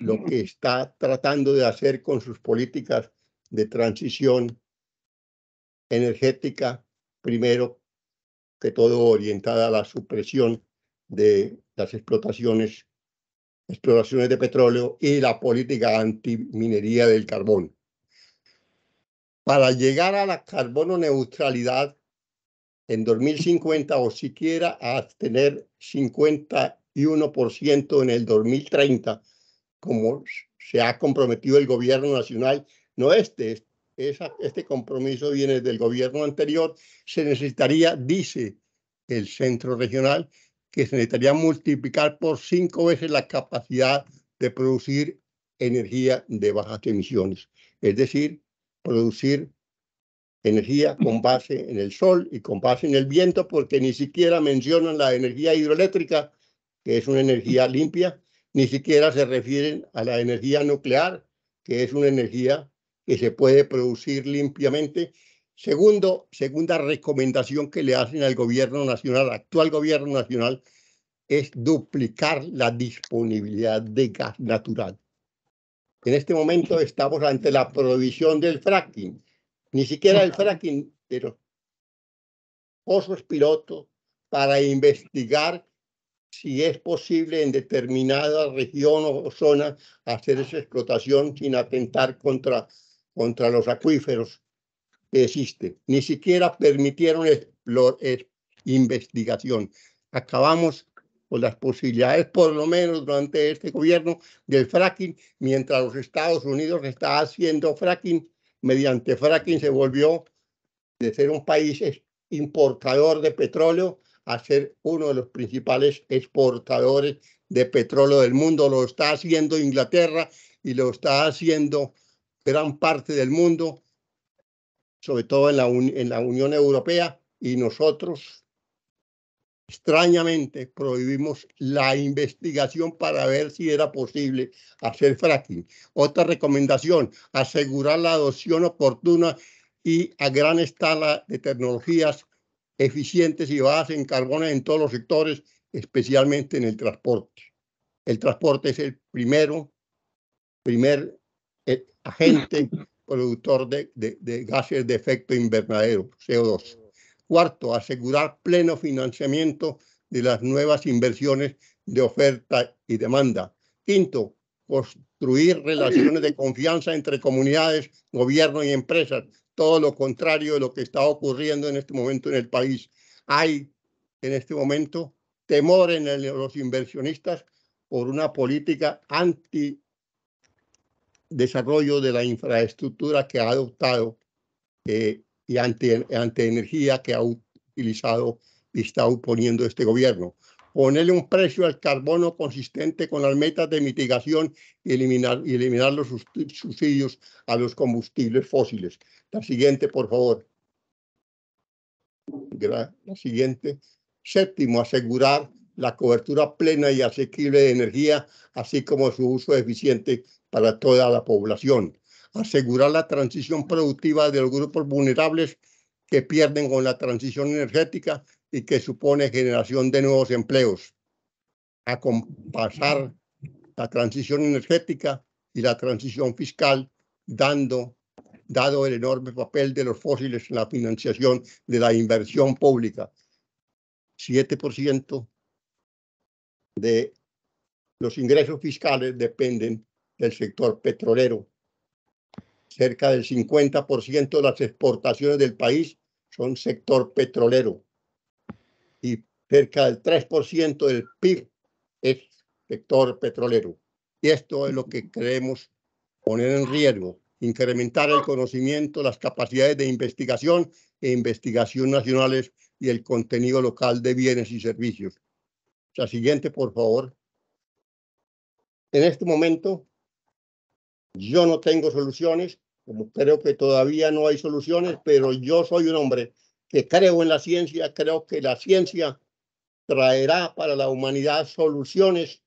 lo que está tratando de hacer con sus políticas de transición energética, primero que todo orientada a la supresión de las exploraciones de petróleo y la política antiminería del carbón. Para llegar a la carbono neutralidad en 2050 o siquiera a tener 51% en el 2030, como se ha comprometido el gobierno nacional, no este compromiso viene del gobierno anterior, se necesitaría, dice el centro regional, que se necesitaría multiplicar por 5 veces la capacidad de producir energía de bajas emisiones. Es decir, producir energía con base en el sol y con base en el viento, porque ni siquiera mencionan la energía hidroeléctrica, que es una energía limpia, ni siquiera se refieren a la energía nuclear, que es una energía que se puede producir limpiamente. Segunda recomendación que le hacen al gobierno nacional, actual gobierno nacional, es duplicar la disponibilidad de gas natural. En este momento estamos ante la prohibición del fracking, ni siquiera el fracking de los pozos pilotos para investigar si es posible en determinada región o zona hacer esa explotación sin atentar contra los acuíferos que existen. Ni siquiera permitieron investigación. Acabamos con las posibilidades, por lo menos durante este gobierno, del fracking, mientras los Estados Unidos está haciendo fracking. Mediante fracking se volvió de ser un país importador de petróleo a ser uno de los principales exportadores de petróleo del mundo. Lo está haciendo Inglaterra y lo está haciendo gran parte del mundo, sobre todo en la Unión Europea, y nosotros extrañamente prohibimos la investigación para ver si era posible hacer fracking. Otra recomendación, asegurar la adopción oportuna y a gran escala de tecnologías eficientes y bajas en carbono en todos los sectores, especialmente en el transporte. El transporte es el primer agente productor de gases de efecto invernadero, CO2. Cuarto, asegurar pleno financiamiento de las nuevas inversiones de oferta y demanda. Quinto, construir relaciones de confianza entre comunidades, gobierno y empresas. Todo lo contrario de lo que está ocurriendo en este momento en el país. Hay en este momento temor en los inversionistas por una política anti-desarrollo de la infraestructura que ha adoptado y anti-energía que ha utilizado y está poniendo este gobierno. Ponerle un precio al carbono consistente con las metas de mitigación y eliminar los subsidios a los combustibles fósiles. La siguiente, por favor. La siguiente. Séptimo, asegurar la cobertura plena y asequible de energía, así como su uso eficiente para toda la población. Asegurar la transición productiva de los grupos vulnerables que pierden con la transición energética y que supone generación de nuevos empleos. Acompasar la transición energética y la transición fiscal, dado el enorme papel de los fósiles en la financiación de la inversión pública. 7% de los ingresos fiscales dependen del sector petrolero. Cerca del 50% de las exportaciones del país son sector petrolero. Y cerca del 3% del PIB es sector petrolero. Y esto es lo que queremos poner en riesgo, incrementar el conocimiento, las capacidades de investigación e investigación nacionales y el contenido local de bienes y servicios. La siguiente, por favor. En este momento, yo no tengo soluciones, como creo que todavía no hay soluciones, pero yo soy un hombre que creo en la ciencia, creo que la ciencia traerá para la humanidad soluciones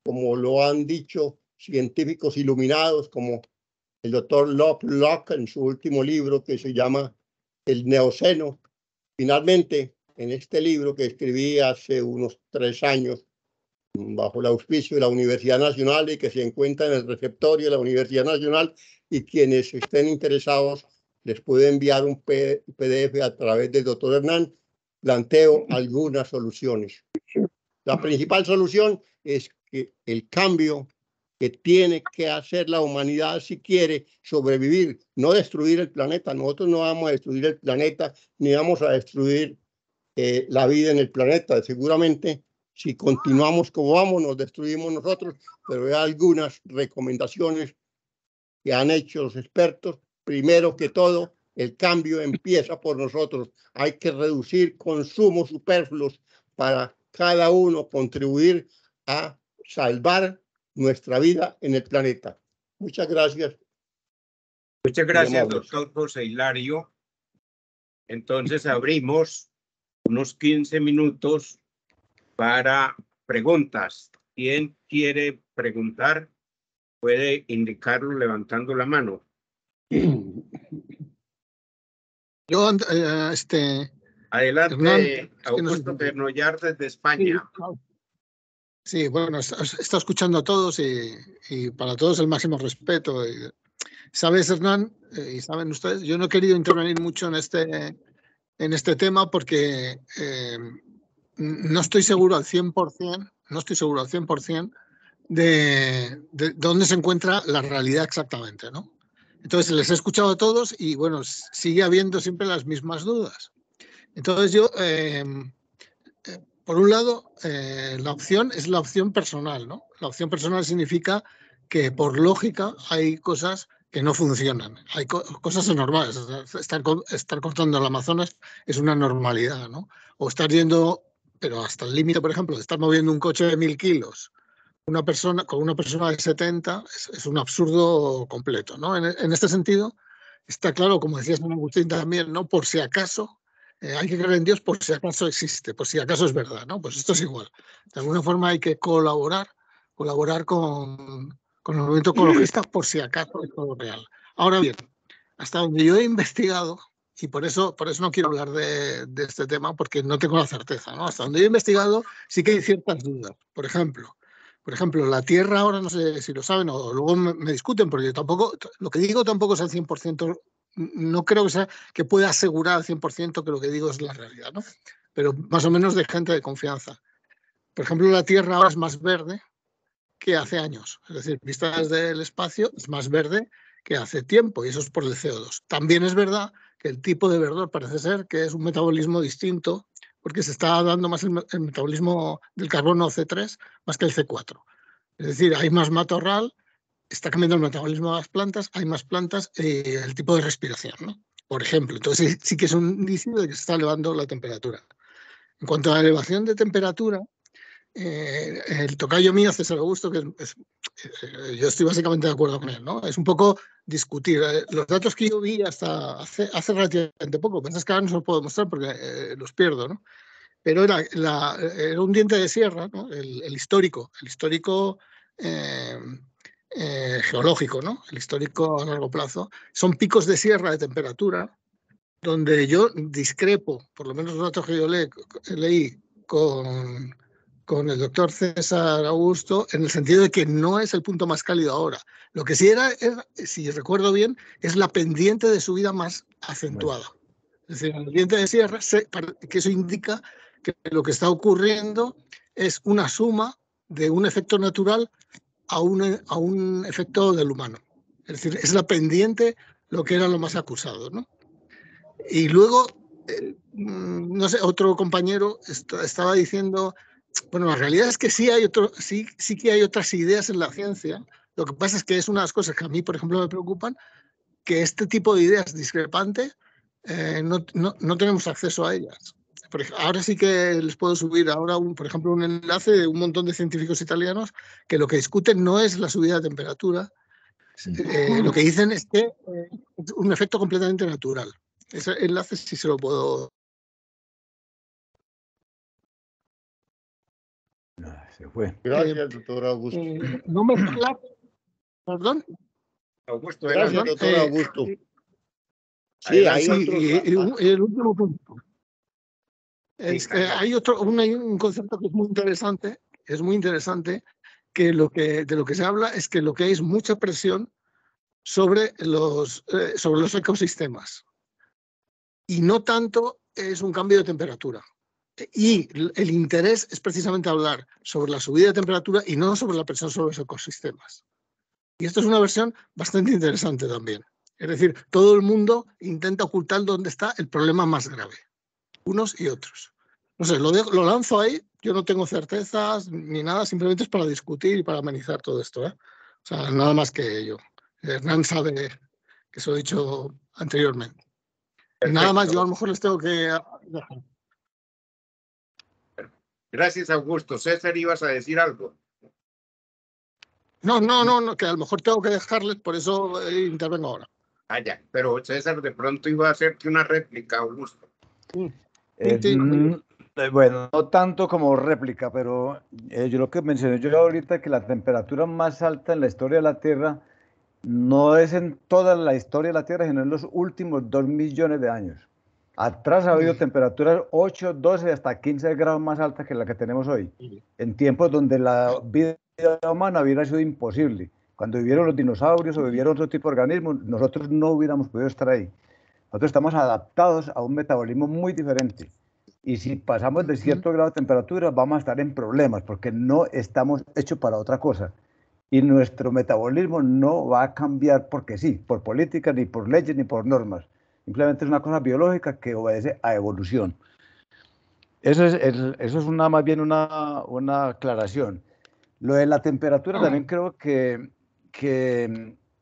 como lo han dicho científicos iluminados como el doctor Lovelock en su último libro que se llama El Neoceno. Finalmente, en este libro que escribí hace unos 3 años, bajo el auspicio de la Universidad Nacional y que se encuentra en el receptorio de la Universidad Nacional, y quienes estén interesados les puede enviar un PDF a través del doctor Hernán, planteo algunas soluciones. La principal solución es que el cambio que tiene que hacer la humanidad si quiere sobrevivir, no destruir el planeta. Nosotros no vamos a destruir el planeta ni vamos a destruir la vida en el planeta. Seguramente si continuamos como vamos nos destruimos nosotros, pero hay algunas recomendaciones que han hecho los expertos. Primero que todo, el cambio empieza por nosotros. Hay que reducir consumos superfluos para cada uno contribuir a salvar nuestra vida en el planeta. Muchas gracias. Muchas gracias, doctor José Hilario. Entonces abrimos unos 15 minutos para preguntas. ¿Quién quiere preguntar? Puede indicarlo levantando la mano. Yo, Adelante, Hernán, Augusto Bernollar desde España. Sí, bueno, está escuchando a todos y para todos el máximo respeto. Sabes, Hernán, y saben ustedes, yo no he querido intervenir mucho en este tema porque no estoy seguro al 100%, de dónde se encuentra la realidad exactamente, ¿no? Entonces les he escuchado a todos y bueno, sigue habiendo siempre las mismas dudas. Entonces yo, por un lado, la opción es la opción personal, ¿no? La opción personal significa que por lógica hay cosas que no funcionan, hay cosas anormales. Estar cortando el Amazonas es una normalidad, ¿no? O estar yendo, pero hasta el límite, por ejemplo, de estar moviendo un coche de 1000 kilos con una persona de 70 es un absurdo completo, ¿no? En este sentido, está claro, como decía San Agustín también, ¿no? Por si acaso, hay que creer en Dios por si acaso existe, por si acaso es verdad, ¿no? Pues esto es igual. De alguna forma hay que colaborar con el movimiento ecologista por si acaso es todo real. Ahora bien, hasta donde yo he investigado, y por eso no quiero hablar de este tema porque no tengo la certeza, ¿no? Hasta donde yo he investigado sí que hay ciertas dudas. Por ejemplo, la Tierra ahora, no sé si lo saben o luego me discuten, porque lo que digo tampoco es al 100%, no creo que pueda asegurar al 100% que lo que digo es la realidad, ¿no? Pero más o menos de gente de confianza. Por ejemplo, la Tierra ahora es más verde que hace años. Es decir, vista desde el espacio, es más verde que hace tiempo, y eso es por el CO2. También es verdad que el tipo de verdor parece ser que es un metabolismo distinto, porque se está dando más el metabolismo del carbono C3 más que el C4. Es decir, hay más matorral, está cambiando el metabolismo de las plantas, hay más plantas, el tipo de respiración, ¿no? Por ejemplo, entonces sí que es un indicio de que se está elevando la temperatura. En cuanto a la elevación de temperatura, el tocayo mío, César Augusto, yo estoy básicamente de acuerdo con él, ¿no? Es un poco discutir. Los datos que yo vi hasta hace relativamente poco, pensás que ahora no se los puedo mostrar porque los pierdo, ¿no? Pero era un diente de sierra, ¿no? El histórico geológico, ¿no? El histórico a largo plazo. Son picos de sierra de temperatura donde yo discrepo, por lo menos los datos que yo leí con el doctor César Augusto, en el sentido de que no es el punto más cálido ahora. Lo que sí era, si recuerdo bien, es la pendiente de subida más acentuada. Es decir, el pendiente de sierra, que eso indica que lo que está ocurriendo es una suma de un efecto natural a un efecto del humano. Es decir, es la pendiente lo que era lo más acusado, ¿no? Y luego, no sé, otro compañero estaba diciendo, bueno, la realidad es que sí que hay otras ideas en la ciencia. Lo que pasa es que es una de las cosas que a mí, por ejemplo, me preocupan, que este tipo de ideas discrepantes no tenemos acceso a ellas. Ahora sí que les puedo subir ahora, por ejemplo, un enlace de un montón de científicos italianos que lo que discuten no es la subida de temperatura, lo que dicen es que es un efecto completamente natural. Ese enlace sí se lo puedo... Se fue. Gracias, doctor Augusto. No mezclar, perdón. Augusto, Gracias, adelante. doctor Augusto. Sí, hay Sí, otros. y el último punto. Sí, Hay un concepto que es muy interesante, que de lo que se habla es que lo que hay es mucha presión sobre los ecosistemas y no tanto es un cambio de temperatura. Y el interés es precisamente hablar sobre la subida de temperatura y no sobre la presión sobre los ecosistemas. Y esto es una versión bastante interesante también. Es decir, todo el mundo intenta ocultar dónde está el problema más grave, unos y otros. No sé, lo lanzo ahí, yo no tengo certezas ni nada, simplemente es para discutir y para amenizar todo esto, ¿eh? O sea, nada más que ello. Hernán sabe que eso he dicho anteriormente. Y nada más, yo a lo mejor les tengo que... Gracias, Augusto. César, ibas a decir algo. No, que a lo mejor tengo que dejarles, por eso intervengo ahora. Ah, ya. Pero César de pronto iba a hacerte una réplica, Augusto. Bueno, no tanto como réplica, pero yo lo que mencioné yo ahorita, que la temperatura más alta en la historia de la Tierra no es en toda la historia de la Tierra, sino en los últimos 2 millones de años. Atrás ha habido temperaturas 8, 12, hasta 15 grados más altas que la que tenemos hoy, en tiempos donde la vida humana hubiera sido imposible. Cuando vivieron los dinosaurios o vivieron otro tipo de organismos, nosotros no hubiéramos podido estar ahí. Nosotros estamos adaptados a un metabolismo muy diferente. Y si pasamos de cierto grado de temperatura, vamos a estar en problemas, porque no estamos hechos para otra cosa. Y nuestro metabolismo no va a cambiar porque sí, por políticas, ni por leyes, ni por normas. Simplemente es una cosa biológica que obedece a evolución. Eso es más bien una aclaración. Lo de la temperatura también creo que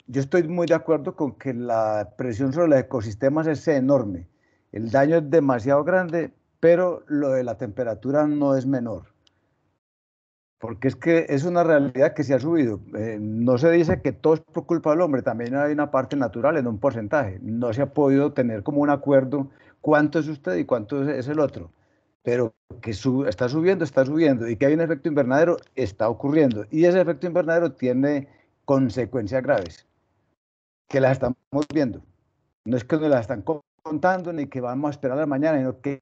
yo estoy muy de acuerdo con que la presión sobre los ecosistemas es enorme. El daño es demasiado grande, pero lo de la temperatura no es menor. Porque es que es una realidad que se ha subido. No se dice que todo es por culpa del hombre, también hay una parte natural en un porcentaje. No se ha podido tener como un acuerdo cuánto es usted y cuánto es el otro. Pero que está subiendo, y que hay un efecto invernadero, está ocurriendo. Y ese efecto invernadero tiene consecuencias graves, que las estamos viendo. No es que nos las están contando, ni que vamos a esperar a la mañana, sino que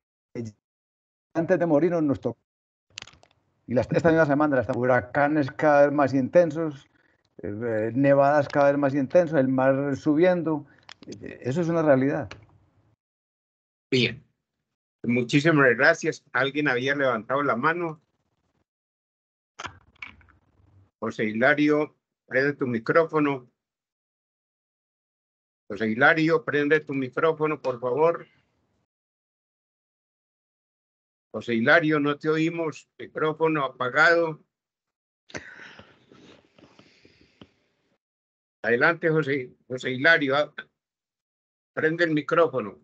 antes de morirnos nos toca. Y esta misma semana, huracanes cada vez más intensos, nevadas cada vez más intensas, el mar subiendo. Eso es una realidad. Bien. Muchísimas gracias. ¿Alguien había levantado la mano? José Hilario, prende tu micrófono. José Hilario, prende tu micrófono, por favor. José Hilario, no te oímos. Micrófono apagado. Adelante, José Hilario. Prende el micrófono.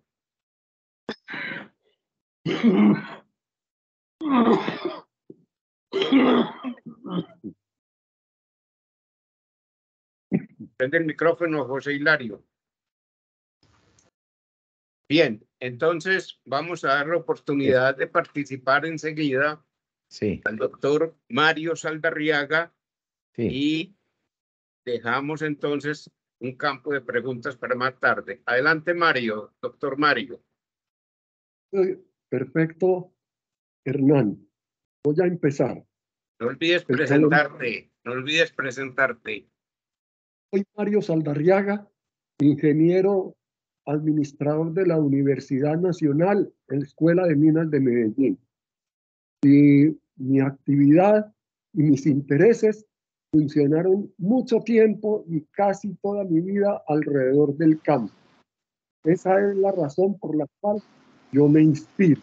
Prende el micrófono, José Hilario. Bien, entonces vamos a dar la oportunidad de participar enseguida al doctor Mario Saldarriaga y dejamos entonces un campo de preguntas para más tarde. Adelante, Mario, doctor Mario. Perfecto, Hernán. Voy a empezar. No olvides presentarte, no olvides presentarte. Soy Mario Saldarriaga, ingeniero administrador de la Universidad Nacional, Escuela de Minas de Medellín. Y mi actividad y mis intereses funcionaron mucho tiempo y casi toda mi vida alrededor del campo. Esa es la razón por la cual yo me inspiro.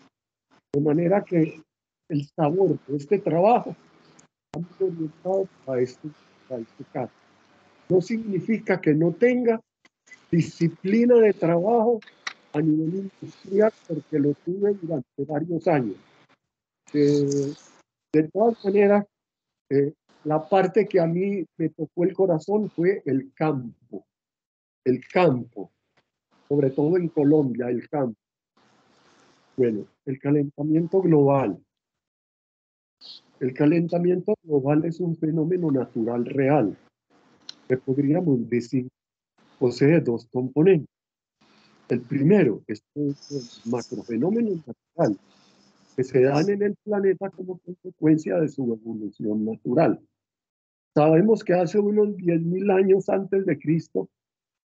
De manera que el sabor de este trabajo ha sido orientado a este caso. No significa que no tenga disciplina de trabajo a nivel industrial, porque lo tuve durante varios años. De todas maneras, la parte que a mí me tocó el corazón fue el campo, sobre todo en Colombia, el campo. Bueno, el calentamiento global. El calentamiento global es un fenómeno natural real, que podríamos decir posee dos componentes. El primero es un macrofenómeno natural que se dan en el planeta como consecuencia de su evolución natural. Sabemos que hace unos 10.000 años antes de Cristo,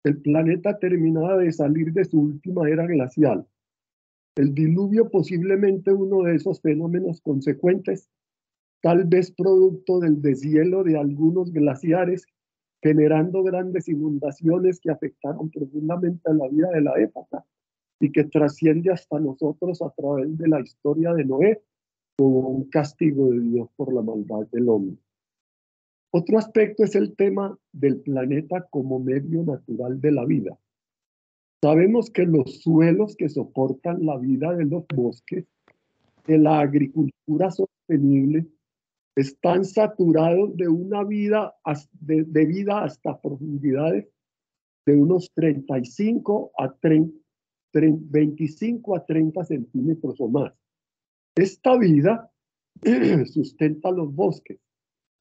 el planeta terminaba de salir de su última era glacial. El diluvio, posiblemente uno de esos fenómenos consecuentes, tal vez producto del deshielo de algunos glaciares, generando grandes inundaciones que afectaron profundamente a la vida de la época y que trasciende hasta nosotros a través de la historia de Noé como un castigo de Dios por la maldad del hombre. Otro aspecto es el tema del planeta como medio natural de la vida. Sabemos que los suelos que soportan la vida de los bosques, de la agricultura sostenible, están saturados de una vida de vida hasta profundidades de unos 25 a 25 a 30 centímetros o más. Esta vida sustenta los bosques,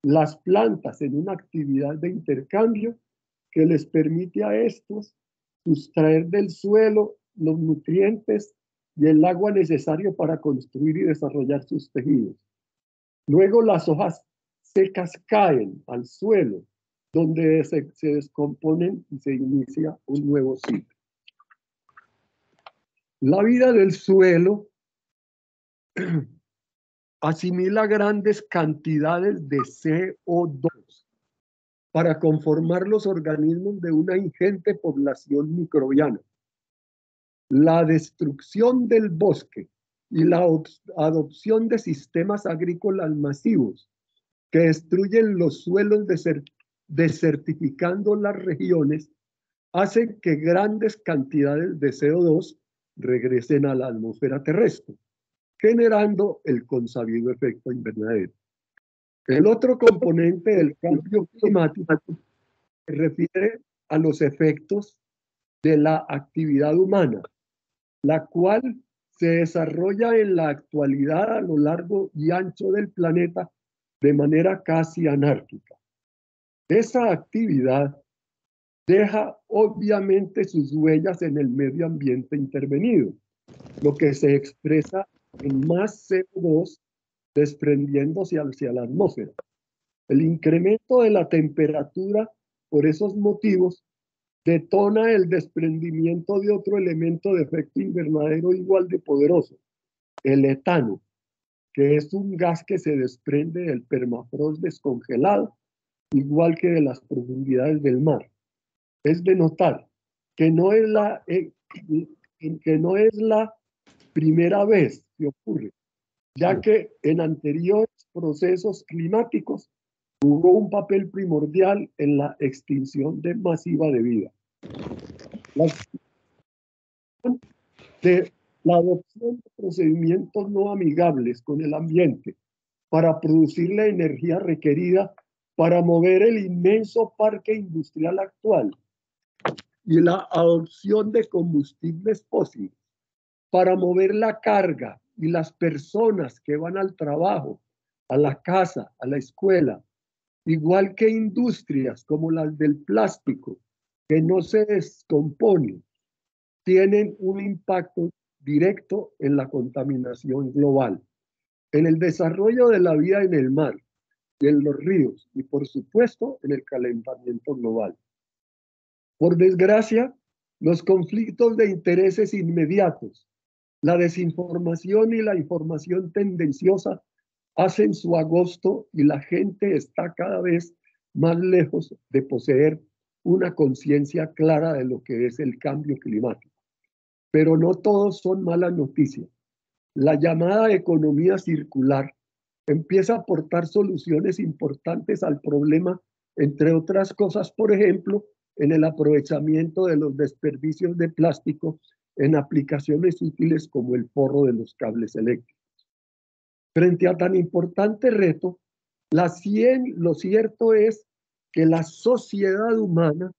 las plantas en una actividad de intercambio que les permite a estos sustraer del suelo los nutrientes y el agua necesario para construir y desarrollar sus tejidos. Luego las hojas secas caen al suelo, donde se descomponen y se inicia un nuevo ciclo. La vida del suelo asimila grandes cantidades de CO2 para conformar los organismos de una ingente población microbiana. La destrucción del bosque y la adopción de sistemas agrícolas masivos que destruyen los suelos desertificando las regiones hacen que grandes cantidades de CO2 regresen a la atmósfera terrestre, generando el consabido efecto invernadero. El otro componente del cambio climático se refiere a los efectos de la actividad humana, la cual se desarrolla en la actualidad a lo largo y ancho del planeta de manera casi anárquica. Esa actividad deja obviamente sus huellas en el medio ambiente intervenido, lo que se expresa en más CO2 desprendiéndose hacia la atmósfera. El incremento de la temperatura por esos motivos detona el desprendimiento de otro elemento de efecto invernadero igual de poderoso, el etano, que es un gas que se desprende del permafrost descongelado, igual que de las profundidades del mar. Es de notar que no es la primera vez que ocurre, ya que en anteriores procesos climáticos jugó un papel primordial en la extinción masiva de vida. La adopción de procedimientos no amigables con el ambiente para producir la energía requerida para mover el inmenso parque industrial actual y la adopción de combustibles fósiles para mover la carga y las personas que van al trabajo, a la casa, a la escuela, igual que industrias como las del plástico, que no se descomponen, tienen un impacto directo en la contaminación global, en el desarrollo de la vida en el mar y en los ríos y, por supuesto, en el calentamiento global. Por desgracia, los conflictos de intereses inmediatos, la desinformación y la información tendenciosa hacen su agosto y la gente está cada vez más lejos de poseer una conciencia clara de lo que es el cambio climático. Pero no todos son malas noticias. La llamada economía circular empieza a aportar soluciones importantes al problema, entre otras cosas, por ejemplo, en el aprovechamiento de los desperdicios de plástico en aplicaciones útiles como el forro de los cables eléctricos. Frente a tan importante reto, lo cierto es que la sociedad humana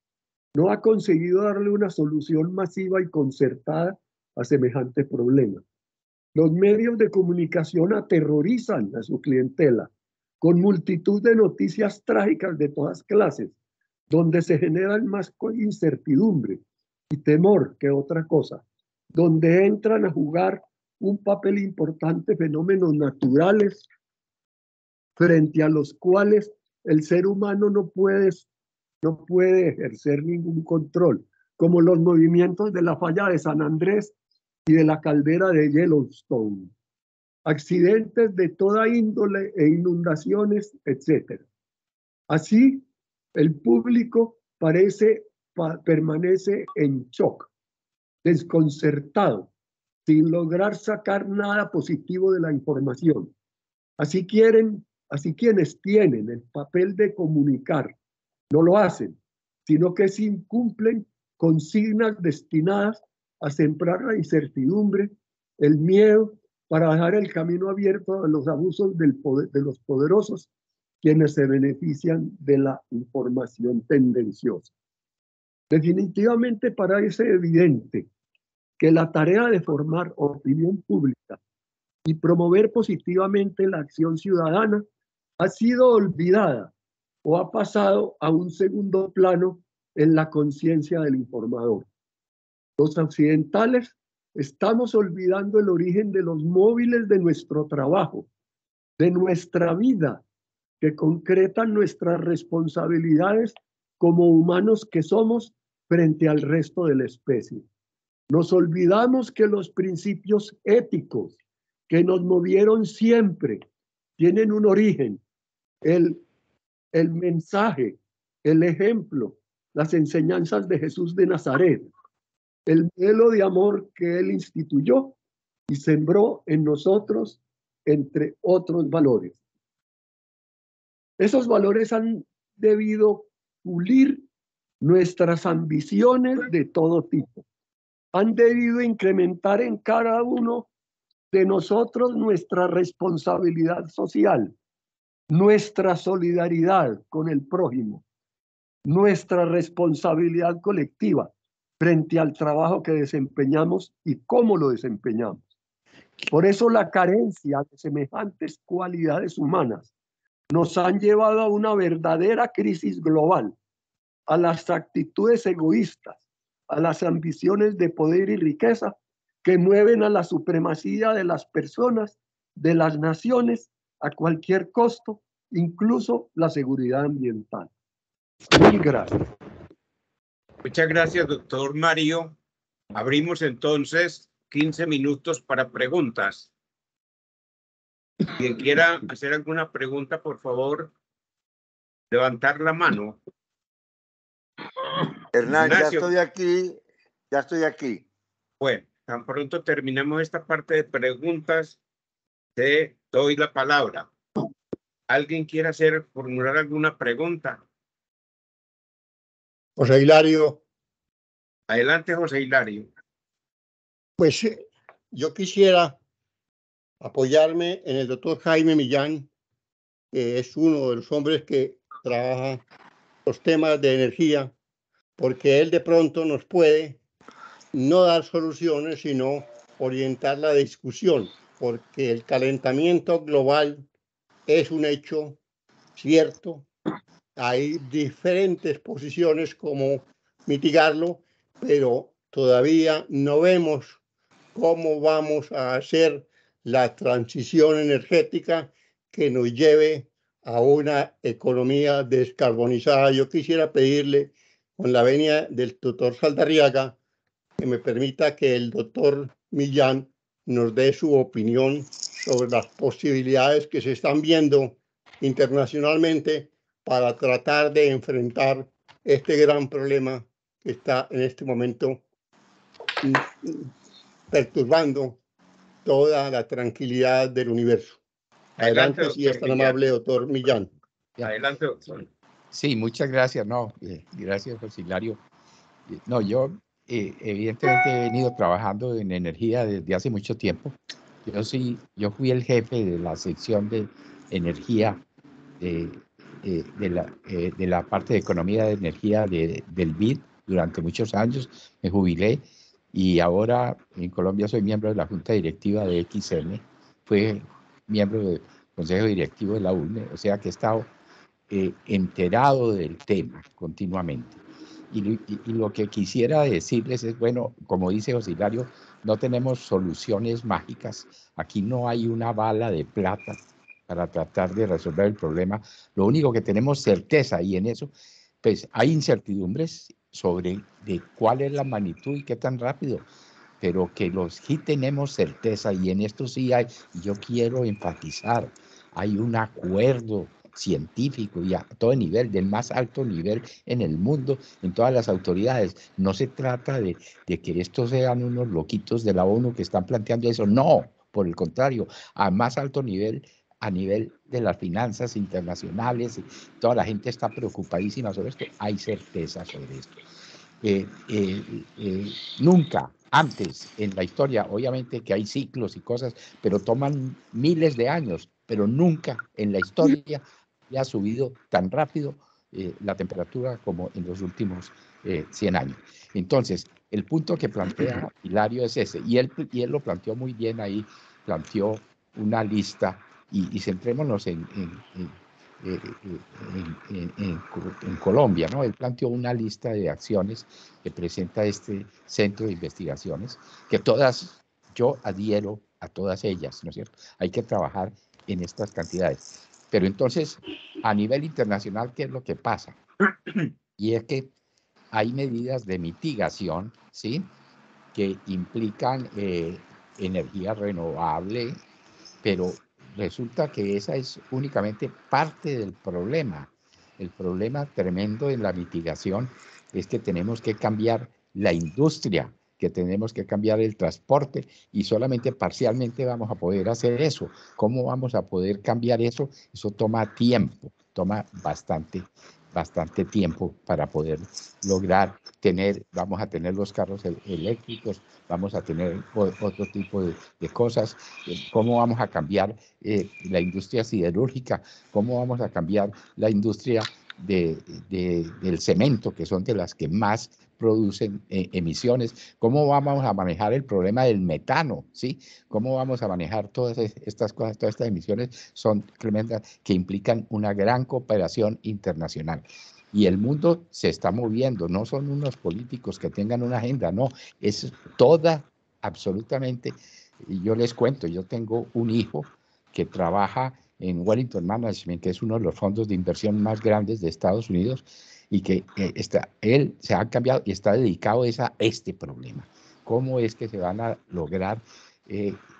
no ha conseguido darle una solución masiva y concertada a semejante problema. Los medios de comunicación aterrorizan a su clientela con multitud de noticias trágicas de todas clases, donde se generan más incertidumbre y temor que otra cosa, donde entran a jugar un papel importante fenómenos naturales frente a los cuales el ser humano no puede ejercer ningún control, como los movimientos de la falla de San Andrés y de la caldera de Yellowstone, accidentes de toda índole e inundaciones, etc. Así, el público permanece en shock, desconcertado, sin lograr sacar nada positivo de la información. Así quienes tienen el papel de comunicar no lo hacen, sino que se incumplen consignas destinadas a sembrar la incertidumbre, el miedo, para dejar el camino abierto a los abusos de los poderosos, quienes se benefician de la información tendenciosa. Definitivamente parece evidente que la tarea de formar opinión pública y promover positivamente la acción ciudadana ha sido olvidada o ha pasado a un segundo plano en la conciencia del informador. Los occidentales estamos olvidando el origen de los móviles de nuestro trabajo, de nuestra vida, que concretan nuestras responsabilidades como humanos que somos frente al resto de la especie. Nos olvidamos que los principios éticos que nos movieron siempre tienen un origen, el mensaje, el ejemplo, las enseñanzas de Jesús de Nazaret, el modelo de amor que él instituyó y sembró en nosotros, entre otros valores. Esos valores han debido pulir nuestras ambiciones de todo tipo. Han debido incrementar en cada uno de nosotros nuestra responsabilidad social, nuestra solidaridad con el prójimo, nuestra responsabilidad colectiva frente al trabajo que desempeñamos y cómo lo desempeñamos. Por eso la carencia de semejantes cualidades humanas nos han llevado a una verdadera crisis global, a las actitudes egoístas, a las ambiciones de poder y riqueza que mueven a la supremacía de las personas, de las naciones, a cualquier costo, incluso la seguridad ambiental. Mil gracias. Muchas gracias, doctor Mario. Abrimos entonces 15 minutos para preguntas. Quien quiera hacer alguna pregunta, por favor, levantar la mano. Hernán, Ignacio. ya estoy aquí. Bueno, tan pronto terminemos esta parte de preguntas, te doy la palabra. ¿Alguien quiere formular alguna pregunta? José Hilario. Adelante, José Hilario. Pues yo quisiera apoyarme en el doctor Jaime Millán, que es uno de los hombres que trabaja los temas de energía, porque él de pronto nos puede no dar soluciones, sino orientar la discusión, porque el calentamiento global es un hecho cierto. Hay diferentes posiciones como mitigarlo, pero todavía no vemos cómo vamos a hacer la transición energética que nos lleve a una economía descarbonizada. Yo quisiera pedirle, con la venia del doctor Saldarriaga, que me permita que el doctor Millán nos dé su opinión sobre las posibilidades que se están viendo internacionalmente para tratar de enfrentar este gran problema que está en este momento perturbando toda la tranquilidad del universo. Adelante, si es tan amable, doctor Millán. Adelante, doctor. Sí, muchas gracias. No, gracias, José Hilario. No, yo evidentemente he venido trabajando en energía desde hace mucho tiempo. Yo fui el jefe de la sección de energía de la parte de economía de energía del BID durante muchos años. Me jubilé y ahora en Colombia soy miembro de la Junta Directiva de XN, fue miembro del Consejo Directivo de la UNE, o sea que he estado enterado del tema continuamente. Y lo que quisiera decirles es, bueno, como dice José Hilario, no tenemos soluciones mágicas, aquí no hay una bala de plata para tratar de resolver el problema, lo único que tenemos certeza, y en eso pues hay incertidumbres sobre de cuál es la magnitud y qué tan rápido, pero que sí tenemos certeza, y en esto sí hay, yo quiero enfatizar, hay un acuerdo científico y a todo nivel, del más alto nivel en el mundo, en todas las autoridades. No se trata de que estos sean unos loquitos de la ONU que están planteando eso, no, por el contrario, a más alto nivel, a nivel de las finanzas internacionales, toda la gente está preocupadísima sobre esto, hay certeza sobre esto. Nunca antes en la historia, obviamente que hay ciclos y cosas, pero toman miles de años, pero nunca en la historia ha subido tan rápido la temperatura como en los últimos 100 años. Entonces, el punto que plantea Hilario es ese, y él lo planteó muy bien ahí, planteó una lista, y centrémonos en Colombia, ¿no? Él planteó una lista de acciones que presenta este centro de investigaciones, que todas, yo adhiero a todas ellas, ¿no es cierto? Hay que trabajar en estas cantidades. Pero entonces, a nivel internacional, ¿qué es lo que pasa? Y es que hay medidas de mitigación, ¿sí?, que implican energía renovable, pero resulta que esa es únicamente parte del problema. El problema tremendo en la mitigación es que tenemos que cambiar la industria, que tenemos que cambiar el transporte, y solamente parcialmente vamos a poder hacer eso. ¿Cómo vamos a poder cambiar eso? Eso toma tiempo, toma bastante tiempo para poder lograr vamos a tener los carros eléctricos, vamos a tener otro tipo de cosas. ¿Cómo vamos a cambiar la industria siderúrgica? ¿Cómo vamos a cambiar la industria del cemento, que son de las que más producen emisiones? ¿Cómo vamos a manejar el problema del metano? ¿Sí? ¿Cómo vamos a manejar todas estas cosas? Todas estas emisiones son tremendas, que implican una gran cooperación internacional. Y el mundo se está moviendo, no son unos políticos que tengan una agenda, no, es toda, absolutamente. Y yo les cuento, yo tengo un hijo que trabaja en Wellington Management, que es uno de los fondos de inversión más grandes de Estados Unidos, y que él se ha cambiado y está dedicado a este problema. ¿Cómo es que se van a lograr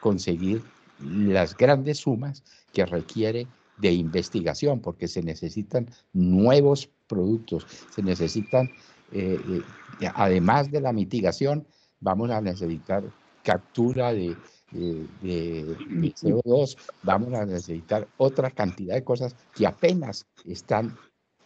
conseguir las grandes sumas que requiere de investigación? Porque se necesitan nuevos productos, se necesitan, además de la mitigación, vamos a necesitar captura de CO2, vamos a necesitar otra cantidad de cosas que apenas están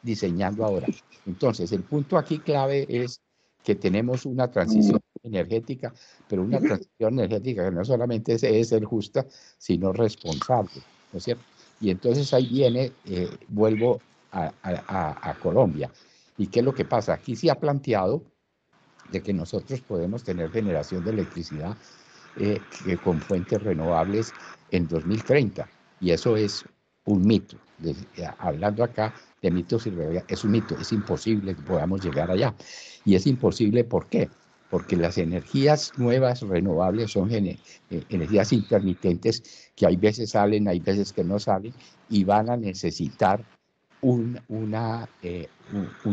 diseñando ahora. Entonces, el punto aquí clave es que tenemos una transición energética, pero una transición energética que no solamente es ser justa, sino responsable, ¿no es cierto? Y entonces ahí viene, vuelvo a Colombia. ¿Y qué es lo que pasa? Aquí se ha planteado de que nosotros podemos tener generación de electricidad con fuentes renovables en 2030, y eso es un mito. Hablando acá de mitos y realidad, es un mito, es imposible que podamos llegar allá. Y es imposible, ¿por qué? Porque las energías nuevas renovables son energías intermitentes que hay veces salen, hay veces que no salen, y van a necesitar un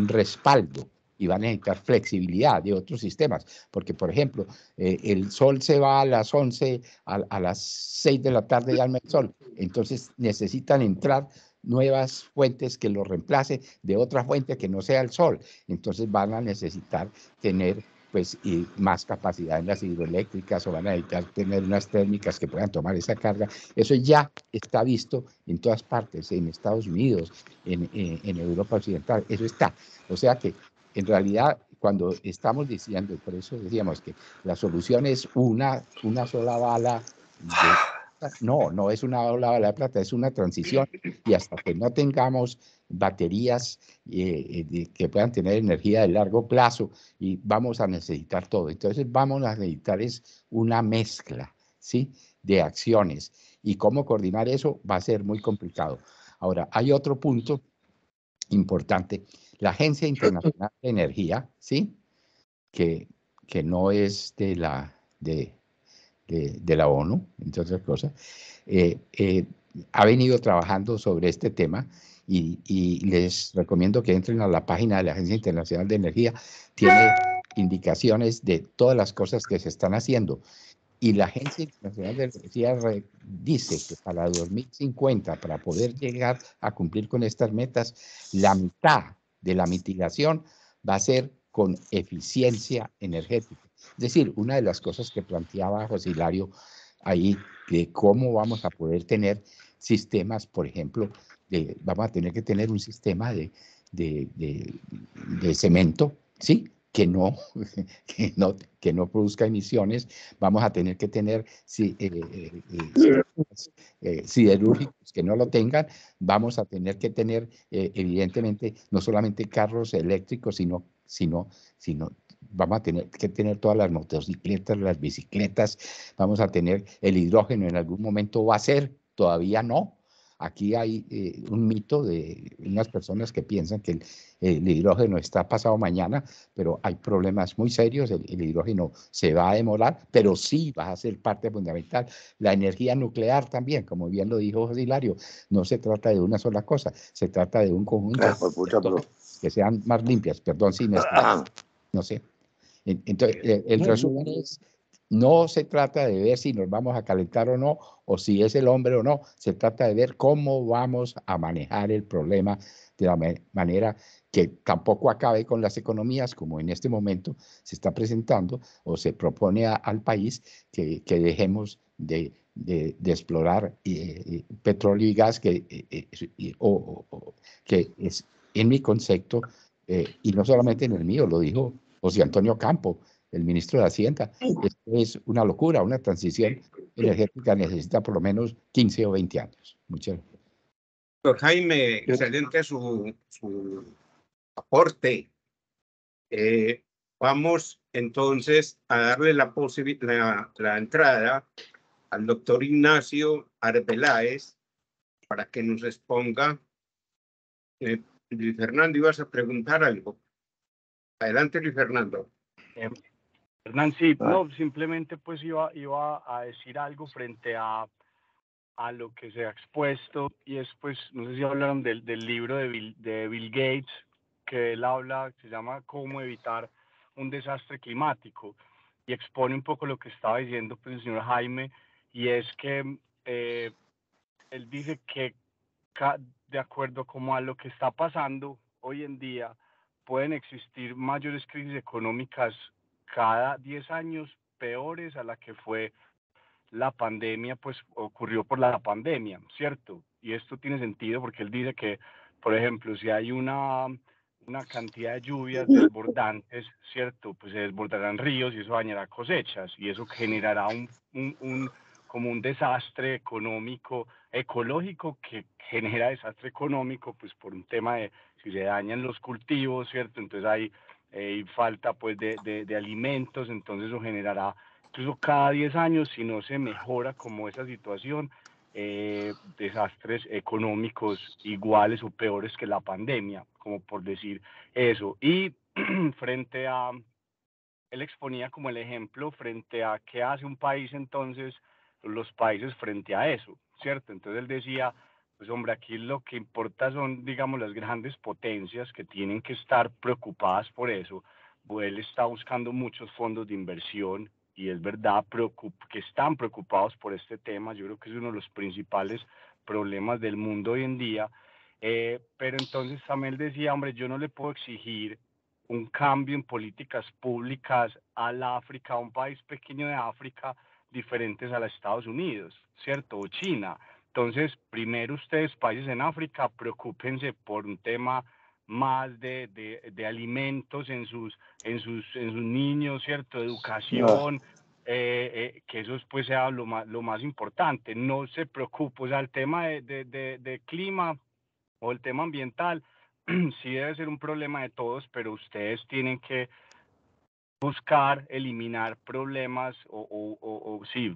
respaldo, y van a necesitar flexibilidad de otros sistemas, porque, por ejemplo, el sol se va a las 11, a las 6 de la tarde ya no hay sol, entonces necesitan entrar nuevas fuentes que lo reemplacen de otra fuente que no sea el sol, entonces van a necesitar tener pues más capacidad en las hidroeléctricas, o van a necesitar tener unas térmicas que puedan tomar esa carga. Eso ya está visto en todas partes, en Estados Unidos, en Europa Occidental, eso está. O sea que en realidad, cuando estamos diciendo, por eso decíamos que la solución es una sola bala plata, no es una ola de plata, es una transición, y hasta que no tengamos baterías que puedan tener energía de largo plazo, y vamos a necesitar todo. Entonces vamos a necesitar es una mezcla, ¿sí?, de acciones, y cómo coordinar eso va a ser muy complicado. Ahora, hay otro punto importante. La Agencia Internacional de Energía, ¿sí?, que no es de la ONU, entre otras cosas, ha venido trabajando sobre este tema, y les recomiendo que entren a la página de la Agencia Internacional de Energía. Tiene indicaciones de todas las cosas que se están haciendo. Y la Agencia Internacional de Energía dice que para 2050, para poder llegar a cumplir con estas metas, la mitad de la mitigación va a ser con eficiencia energética. Es decir, una de las cosas que planteaba José Hilario ahí, de cómo vamos a poder tener sistemas, por ejemplo, vamos a tener que tener un sistema de cemento, ¿sí?, que no produzca emisiones. Vamos a tener que tener siderúrgicos que no lo tengan. Vamos a tener que tener, evidentemente, no solamente carros eléctricos, sino vamos a tener que tener todas las motocicletas, las bicicletas. Vamos a tener el hidrógeno, en algún momento va a ser, todavía no. Aquí hay un mito de unas personas que piensan que el hidrógeno está pasado mañana, pero hay problemas muy serios. El hidrógeno se va a demorar, pero sí va a ser parte fundamental. La energía nuclear también, como bien lo dijo José Hilario, no se trata de una sola cosa, se trata de un conjunto que sean más limpias. Perdón si me explico, no sé. Entonces, el resumen es: no se trata de ver si nos vamos a calentar o no, o si es el hombre o no. Se trata de ver cómo vamos a manejar el problema de la manera que tampoco acabe con las economías, como en este momento se está presentando o se propone al país, que dejemos de explorar petróleo y gas, que es, en mi concepto, y no solamente en el mío, lo dijo José Antonio Campo, el ministro de Hacienda. Esto es una locura. Una transición energética necesita por lo menos 15 o 20 años. Muchas gracias. Doctor Jaime, excelente su aporte. Vamos entonces a darle la entrada al doctor Ignacio Arbeláez para que nos exponga. Luis Fernando, ibas a preguntar algo. Adelante, Luis Fernando. Hernán, sí, no, simplemente pues iba a decir algo frente a lo que se ha expuesto, y es, pues, no sé si hablaron del libro de Bill Gates, que él habla, se llama Cómo evitar un desastre climático, y expone un poco lo que estaba diciendo pues el señor Jaime, y es que él dice que de acuerdo como a lo que está pasando hoy en día, pueden existir mayores crisis económicas cada 10 años peores a la que fue la pandemia, pues ocurrió por la pandemia, ¿cierto? Y esto tiene sentido porque él dice que, por ejemplo, si hay una cantidad de lluvias desbordantes, ¿cierto? Pues se desbordarán ríos y eso dañará cosechas, y eso generará como un desastre económico, ecológico, que genera desastre económico, pues por un tema de si se dañan los cultivos, ¿cierto? Entonces hay falta pues de alimentos, entonces eso generará, incluso cada 10 años, si no se mejora como esa situación, desastres económicos iguales o peores que la pandemia, como por decir eso. Y frente a, él exponía como el ejemplo frente a qué hace un país entonces, los países frente a eso, ¿cierto? Entonces él decía, pues hombre, aquí lo que importa son, digamos, las grandes potencias que tienen que estar preocupadas por eso. Él está buscando muchos fondos de inversión, y es verdad que están preocupados por este tema. Yo creo que es uno de los principales problemas del mundo hoy en día. Pero entonces también él decía, hombre, yo no le puedo exigir un cambio en políticas públicas al África, a un país pequeño de África, diferentes a los Estados Unidos, ¿cierto? O China. Entonces, primero ustedes, países en África, preocúpense por un tema más de alimentos en sus niños, ¿cierto? Educación, que eso pues sea lo más importante. No se preocupe, o sea, el tema de clima o el tema ambiental sí debe ser un problema de todos, pero ustedes tienen que buscar eliminar problemas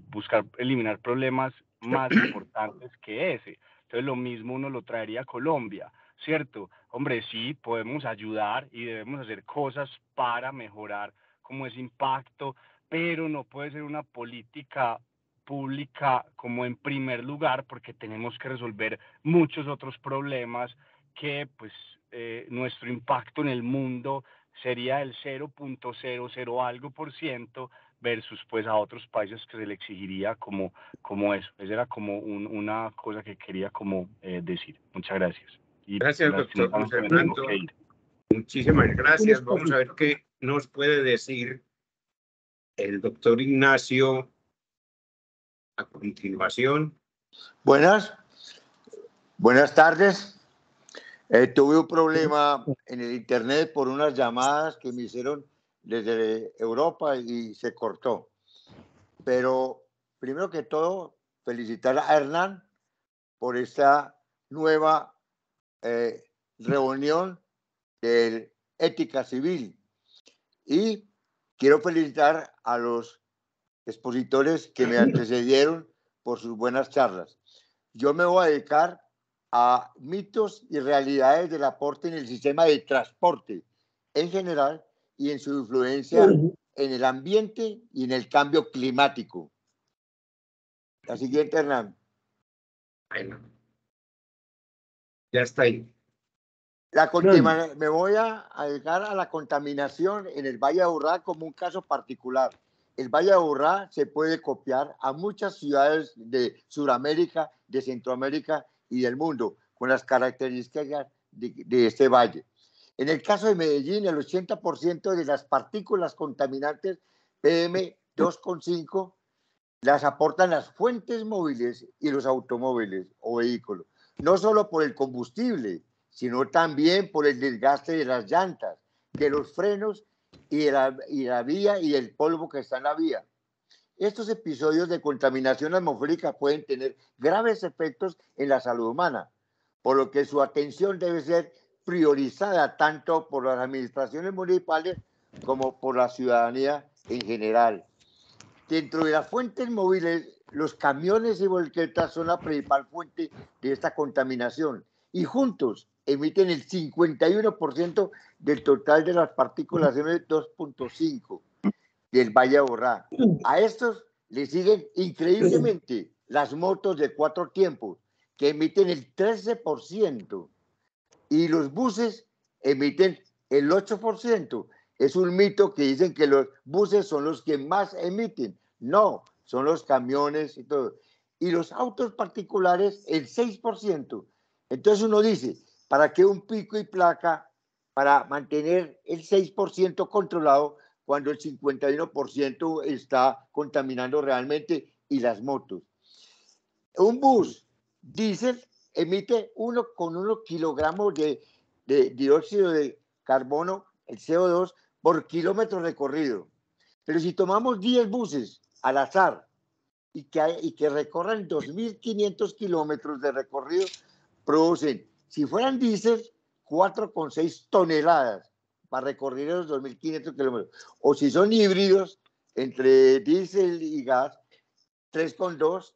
buscar eliminar problemas más importantes que ese. Entonces lo mismo uno lo traería a Colombia, ¿cierto? Hombre, sí, podemos ayudar y debemos hacer cosas para mejorar como ese impacto, pero no puede ser una política pública como en primer lugar, porque tenemos que resolver muchos otros problemas que pues nuestro impacto en el mundo sería el 0.00 algo % versus pues a otros países que se le exigiría como eso. Esa era como una cosa que quería como decir. Muchas gracias. Y gracias, doctor Luis Fernando. Muchísimas gracias. Vamos a ver qué nos puede decir el doctor Ignacio a continuación. Buenas tardes. Tuve un problema en el internet por unas llamadas que me hicieron desde Europa y se cortó. Pero primero que todo, felicitar a Hernán por esta nueva reunión de ética civil. Y quiero felicitar a los expositores que me antecedieron por sus buenas charlas. Yo me voy a dedicar a mitos y realidades del aporte en el sistema de transporte en general y en su influencia en el ambiente y en el cambio climático. La siguiente, Hernán. Bueno, ya está ahí. Me voy a dedicar a la contaminación en el Valle de Aburrá como un caso particular. El Valle de Aburrá se puede copiar a muchas ciudades de Sudamérica, de Centroamérica y del mundo, con las características de este valle. En el caso de Medellín, el 80% de las partículas contaminantes PM2,5 las aportan las fuentes móviles y los automóviles o vehículos, no solo por el combustible, sino también por el desgaste de las llantas, de los frenos y la vía y el polvo que está en la vía. Estos episodios de contaminación atmosférica pueden tener graves efectos en la salud humana, por lo que su atención debe ser priorizada tanto por las administraciones municipales como por la ciudadanía en general. Dentro de las fuentes móviles, los camiones y volquetas son la principal fuente de esta contaminación y juntos emiten el 51% del total de las partículas M2,5 del Valle de Aburrá. A estos le siguen increíblemente las motos de 4 tiempos, que emiten el 13%, y los buses emiten el 8%. Es un mito que dicen que los buses son los que más emiten. No, son los camiones y todo. Y los autos particulares, el 6%. Entonces uno dice, ¿para qué un pico y placa para mantener el 6% controlado cuando el 51% está contaminando realmente y las motos? Un bus diésel emite 1,1 kilogramos de dióxido de carbono, el CO2, por kilómetro recorrido. Pero si tomamos 10 buses al azar y que recorran 2.500 kilómetros de recorrido, producen, si fueran diésel, 4,6 toneladas para recorrer esos 2.500 kilómetros. O si son híbridos, entre diésel y gas, 3,2.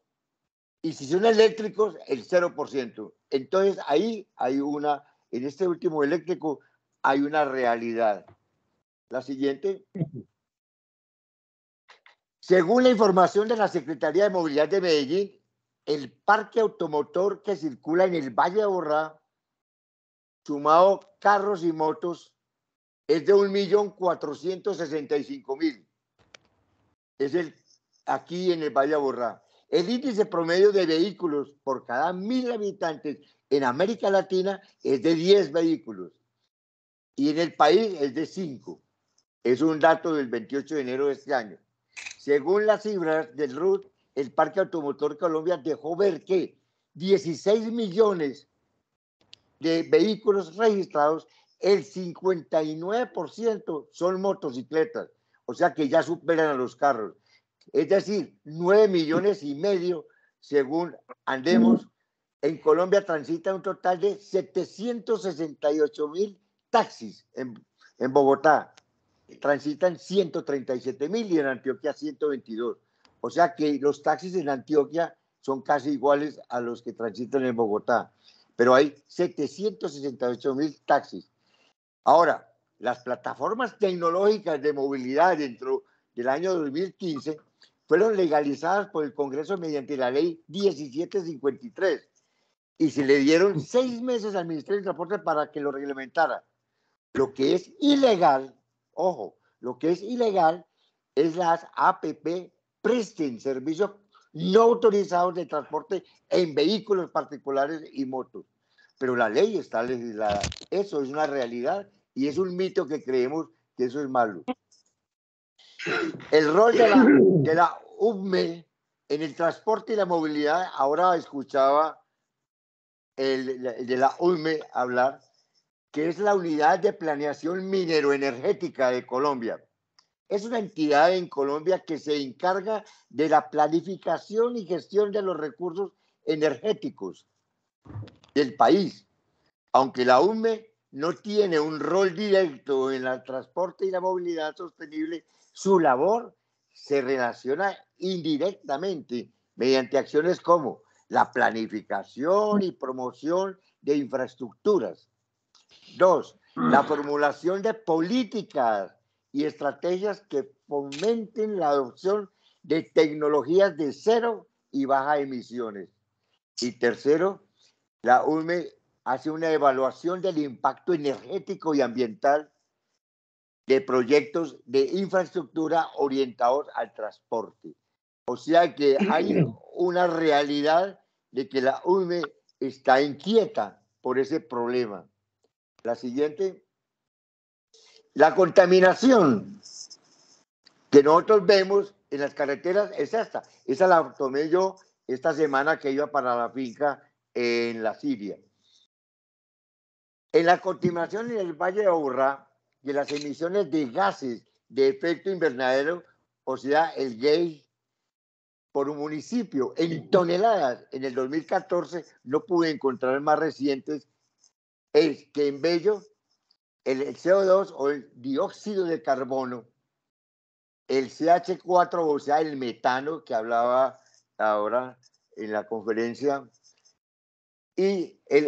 Y si son eléctricos, el 0%. Entonces, ahí hay en este último eléctrico, hay una realidad. La siguiente. Según la información de la Secretaría de Movilidad de Medellín, el parque automotor que circula en el Valle de Aburrá, sumado carros y motos, es de 1.465.000. Es aquí en el Valle de Aburrá. El índice promedio de vehículos por cada 1.000 habitantes en América Latina es de 10 vehículos y en el país es de 5. Es un dato del 28 de enero de este año. Según las cifras del RUT, el Parque Automotor Colombia dejó ver que 16 millones de vehículos registrados, el 59% son motocicletas, o sea que ya superan a los carros. Es decir, 9,5 millones según Andemos. En Colombia transita un total de 768.000 taxis en Bogotá. Transitan 137.000 y en Antioquia 122. O sea que los taxis en Antioquia son casi iguales a los que transitan en Bogotá. Pero hay 768.000 taxis. Ahora, las plataformas tecnológicas de movilidad dentro del año 2015 fueron legalizadas por el Congreso mediante la ley 1753 y se le dieron 6 meses al Ministerio de Transporte para que lo reglamentara. Lo que es ilegal, ojo, lo que es ilegal es las APP presten servicios no autorizados de transporte en vehículos particulares y motos. Pero la ley está legislada. Eso es una realidad y es un mito que creemos que eso es malo. El rol de la UME en el transporte y la movilidad, ahora escuchaba de la UME hablar, que es la Unidad de Planeación Mineroenergética de Colombia. Es una entidad en Colombia que se encarga de la planificación y gestión de los recursos energéticos del país. Aunque la UME no tiene un rol directo en el transporte y la movilidad sostenible, su labor se relaciona indirectamente mediante acciones como la planificación y promoción de infraestructuras. 2, la formulación de políticas y estrategias que fomenten la adopción de tecnologías de cero y baja emisiones. Y tercero, la UME hace una evaluación del impacto energético y ambiental de proyectos de infraestructura orientados al transporte. O sea que hay una realidad de que la UME está inquieta por ese problema. La siguiente. La contaminación que nosotros vemos en las carreteras es esta. Esa la tomé yo esta semana que iba para la finca en la Siria. En la contaminación en el Valle de Aburrá y en las emisiones de gases de efecto invernadero, o sea, el GAY, por un municipio, en toneladas, en el 2014, no pude encontrar más recientes, es que en Bello, el CO2 o el dióxido de carbono, el CH4, o sea, el metano que hablaba ahora en la conferencia, y el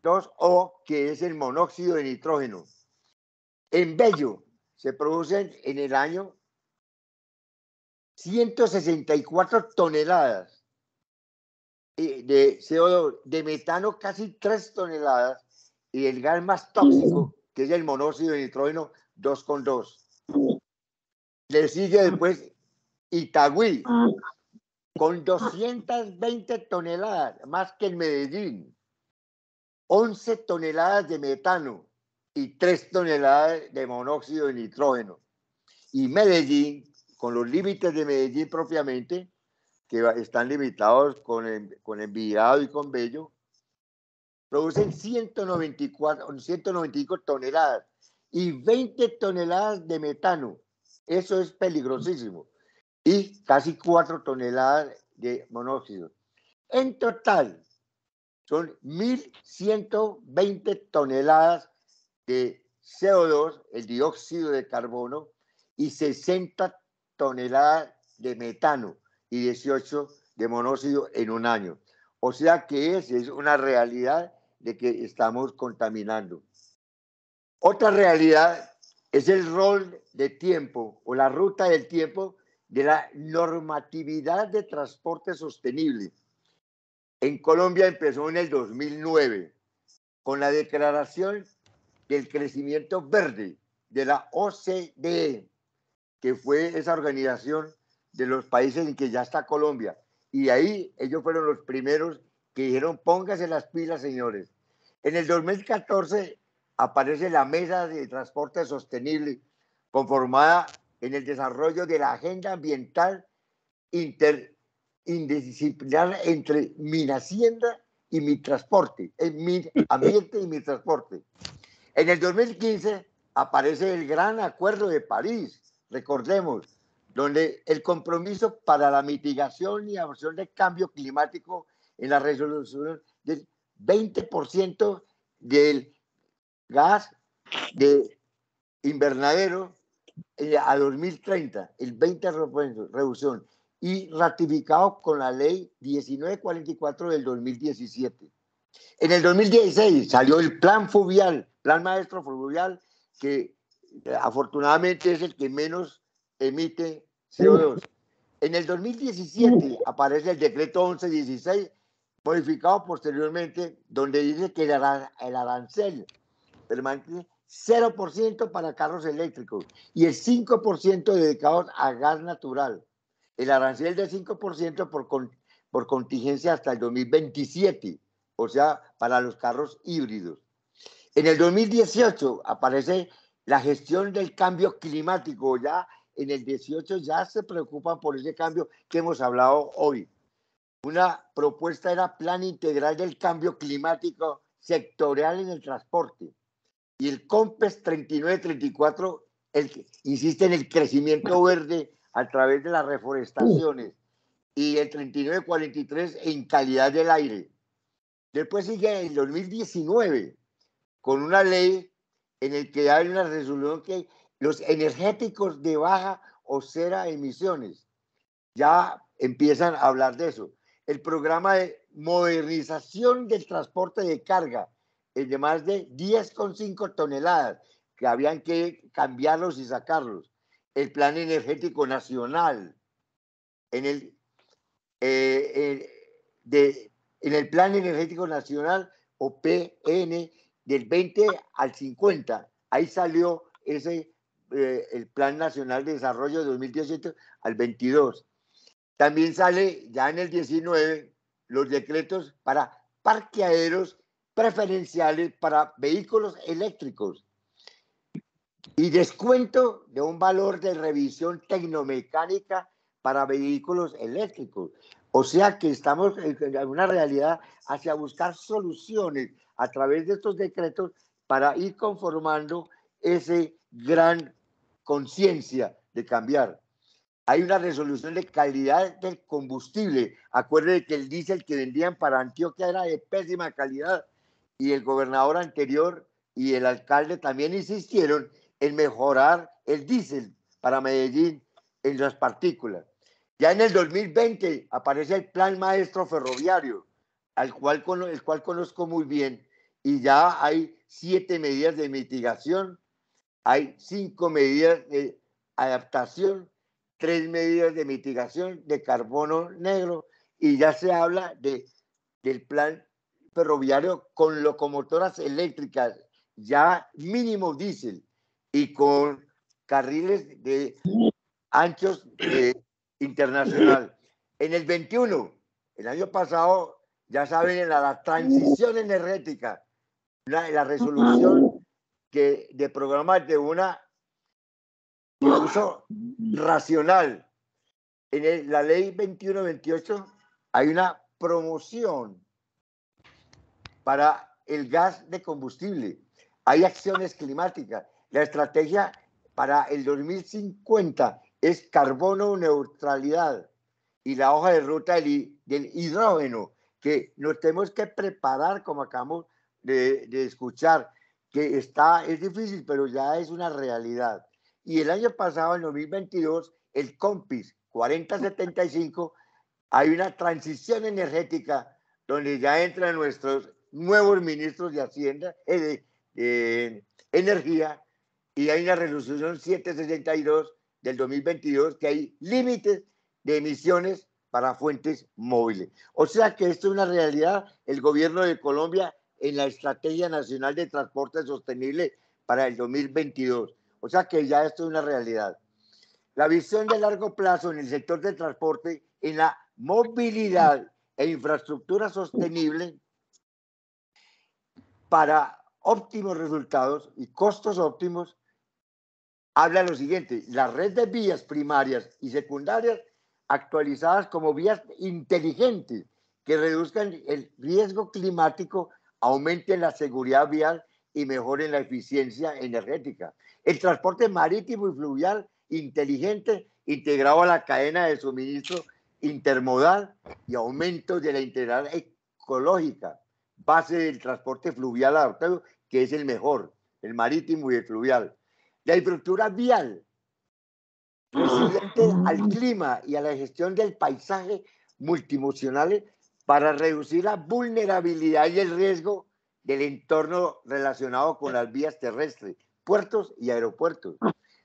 N2O, que es el monóxido de nitrógeno. En Bello se producen en el año 164 toneladas de CO2, de metano casi 3 toneladas, y el gas más tóxico, que es el monóxido de nitrógeno, 2,2. Le sigue después Itagüí, con 220 toneladas, más que en Medellín, 11 toneladas de metano y 3 toneladas de monóxido de nitrógeno. Y Medellín, con los límites de Medellín propiamente, que están limitados con Envigado y con Bello, producen 195 toneladas y 20 toneladas de metano. Eso es peligrosísimo. Y casi 4 toneladas de monóxido. En total, son 1.120 toneladas de CO2, el dióxido de carbono, y 60 toneladas de metano y 18 de monóxido en un año. O sea que esa es una realidad de que estamos contaminando. Otra realidad es el rol de tiempo o la ruta del tiempo de la normatividad de transporte sostenible. En Colombia empezó en el 2009 con la declaración del crecimiento verde de la OCDE, que fue esa organización de los países en que ya está Colombia. Y ahí ellos fueron los primeros que dijeron, pónganse las pilas, señores. En el 2014 aparece la Mesa de Transporte Sostenible, conformada en el desarrollo de la agenda ambiental interdisciplinar entre Minhacienda y mi transporte, mi ambiente y mi transporte. En el 2015 aparece el Gran Acuerdo de París, recordemos, donde el compromiso para la mitigación y adopción del cambio climático en la resolución del 20% del gas de invernadero a 2030, el 20% reducción, y ratificado con la ley 1944 del 2017. En el 2016 salió el plan fluvial, plan maestro fluvial, que afortunadamente es el que menos emite CO2. En el 2017 aparece el decreto 1116, modificado posteriormente, donde dice que el arancel permanente 0% para carros eléctricos y el 5% dedicados a gas natural. El arancel del 5% por contingencia hasta el 2027, o sea, para los carros híbridos. En el 2018 aparece la gestión del cambio climático. Ya en el 18 ya se preocupan por ese cambio que hemos hablado hoy. Una propuesta era plan integral del cambio climático sectorial en el transporte. Y el COMPES 3934 insiste en el crecimiento verde a través de las reforestaciones. Y el 3943 en calidad del aire. Después sigue el 2019 con una ley en el que hay una resolución que los energéticos de baja o cero emisiones ya empiezan a hablar de eso. El programa de modernización del transporte de carga es de más de 10,5 toneladas que habían que cambiarlos y sacarlos. El plan energético nacional. En el plan energético nacional o PN del 20 al 50, ahí salió el Plan Nacional de Desarrollo de 2017 al 22. También sale ya en el 19 los decretos para parqueaderos preferenciales para vehículos eléctricos y descuento de un valor de revisión tecnomecánica para vehículos eléctricos. O sea que estamos en una realidad hacia buscar soluciones a través de estos decretos para ir conformando ese gran conciencia de cambiar. Hay una resolución de calidad del combustible. Acuérdense que el diésel que vendían para Antioquia era de pésima calidad y el gobernador anterior y el alcalde también insistieron en mejorar el diésel para Medellín en las partículas. Ya en el 2020 aparece el Plan Maestro Ferroviario, el cual conozco muy bien, y ya hay 7 medidas de mitigación, hay 5 medidas de adaptación, 3 medidas de mitigación de carbono negro, y ya se habla del plan ferroviario con locomotoras eléctricas, ya mínimo diésel, y con carriles de anchos internacional. En el 21, el año pasado, ya saben, en la transición energética, la resolución de programas de uso racional. En la ley 2128 hay una promoción para el gas de combustible. Hay acciones climáticas. La estrategia para el 2050 es carbono neutralidad y la hoja de ruta del hidrógeno, que nos tenemos que preparar, como acabamos de escuchar, que es difícil, pero ya es una realidad. Y el año pasado, en 2022, el COMPIS 4075, hay una transición energética donde ya entran nuestros nuevos ministros de Hacienda, Energía, y hay una resolución 762 del 2022 que hay límites de emisiones para fuentes móviles. O sea que esto es una realidad. El gobierno de Colombia en la Estrategia Nacional de Transporte Sostenible para el 2022. O sea que ya esto es una realidad. La visión de largo plazo en el sector del transporte, en la movilidad e infraestructura sostenible para óptimos resultados y costos óptimos, habla lo siguiente: la red de vías primarias y secundarias actualizadas como vías inteligentes que reduzcan el riesgo climático, aumenten la seguridad vial y mejoren la eficiencia energética. El transporte marítimo y fluvial inteligente integrado a la cadena de suministro intermodal y aumento de la integral ecológica, base del transporte fluvial adaptado, que es el mejor, el marítimo y el fluvial. La infraestructura vial, resiliente al clima y a la gestión del paisaje multidimensional para reducir la vulnerabilidad y el riesgo del entorno relacionado con las vías terrestres, puertos y aeropuertos.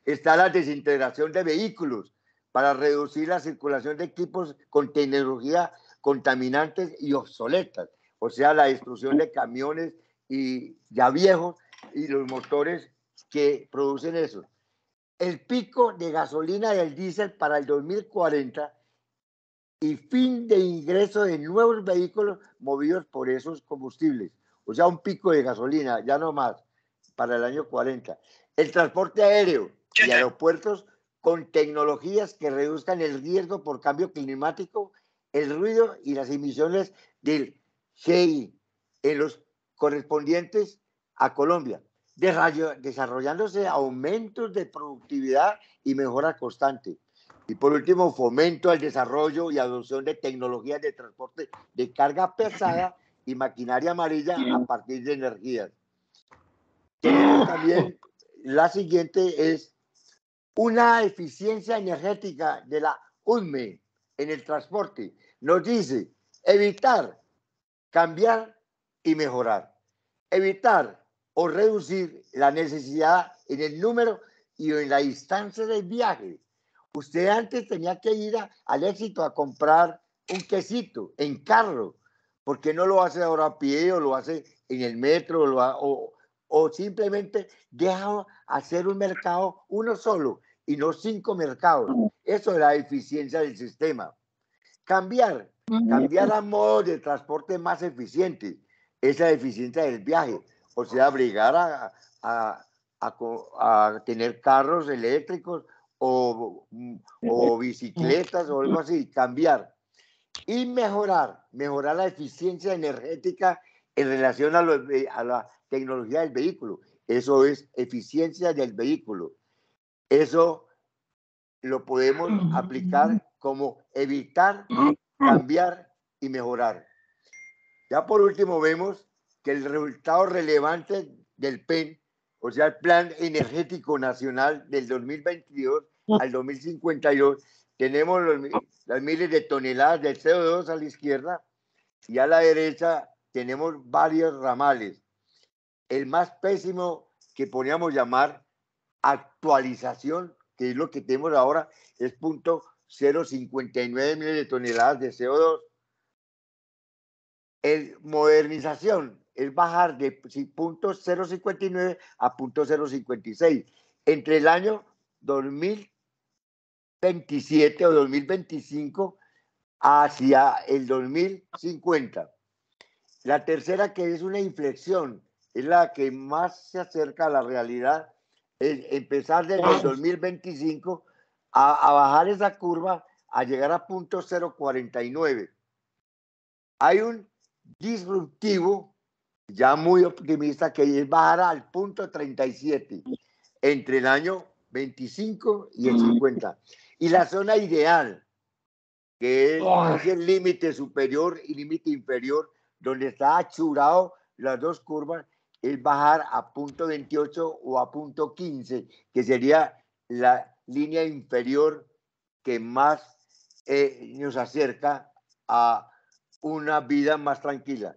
Está la desintegración de vehículos para reducir la circulación de equipos con tecnología contaminantes y obsoletas, o sea, la destrucción de camiones y ya viejos y los motores que producen eso. El pico de gasolina y el diésel para el 2040 y fin de ingreso de nuevos vehículos movidos por esos combustibles. O sea, un pico de gasolina, ya no más, para el año 40. El transporte aéreo y aeropuertos con tecnologías que reduzcan el riesgo por cambio climático, el ruido y las emisiones del GI en los correspondientes a Colombia, desarrollándose aumentos de productividad y mejora constante. Y por último, fomento al desarrollo y adopción de tecnologías de transporte de carga pesada y maquinaria amarilla a partir de energías. Tenemos también, la siguiente es una eficiencia energética de la UNME en el transporte. Nos dice evitar, cambiar y mejorar. Evitar o reducir la necesidad en el número y en la distancia del viaje. Usted antes tenía que ir al Éxito a comprar un quesito en carro. ¿Por qué no lo hace ahora a pie o lo hace en el metro o simplemente deja hacer un mercado uno solo y no 5 mercados? Eso es la eficiencia del sistema. Cambiar a modos de transporte más eficientes. Esa es la eficiencia del viaje. O sea, obligar a tener carros eléctricos o bicicletas o algo así, cambiar. Y mejorar la eficiencia energética en relación a la tecnología del vehículo. Eso es eficiencia del vehículo. Eso lo podemos aplicar como evitar, cambiar y mejorar. Ya por último vemos que el resultado relevante del PEN, o sea, el Plan Energético Nacional del 2022 al 2052, tenemos las miles de toneladas de CO2 a la izquierda y a la derecha tenemos varios ramales. El más pésimo que podríamos llamar actualización, que es lo que tenemos ahora, es 0.059 millones de toneladas de CO2. Modernización es bajar de 0.059 a 0.056. Entre el año 2027 o 2025 hacia el 2050. La tercera, que es una inflexión, es la que más se acerca a la realidad, es empezar desde el 2025 a bajar esa curva a llegar a 0.049. Hay un disruptivo ya muy optimista que es bajar al 0.37 entre el año 25 y el 50. Y la zona ideal, que es el límite superior y límite inferior, donde está achurado las dos curvas, es bajar a 0.28 o a 0.15, que sería la línea inferior que más nos acerca a una vida más tranquila.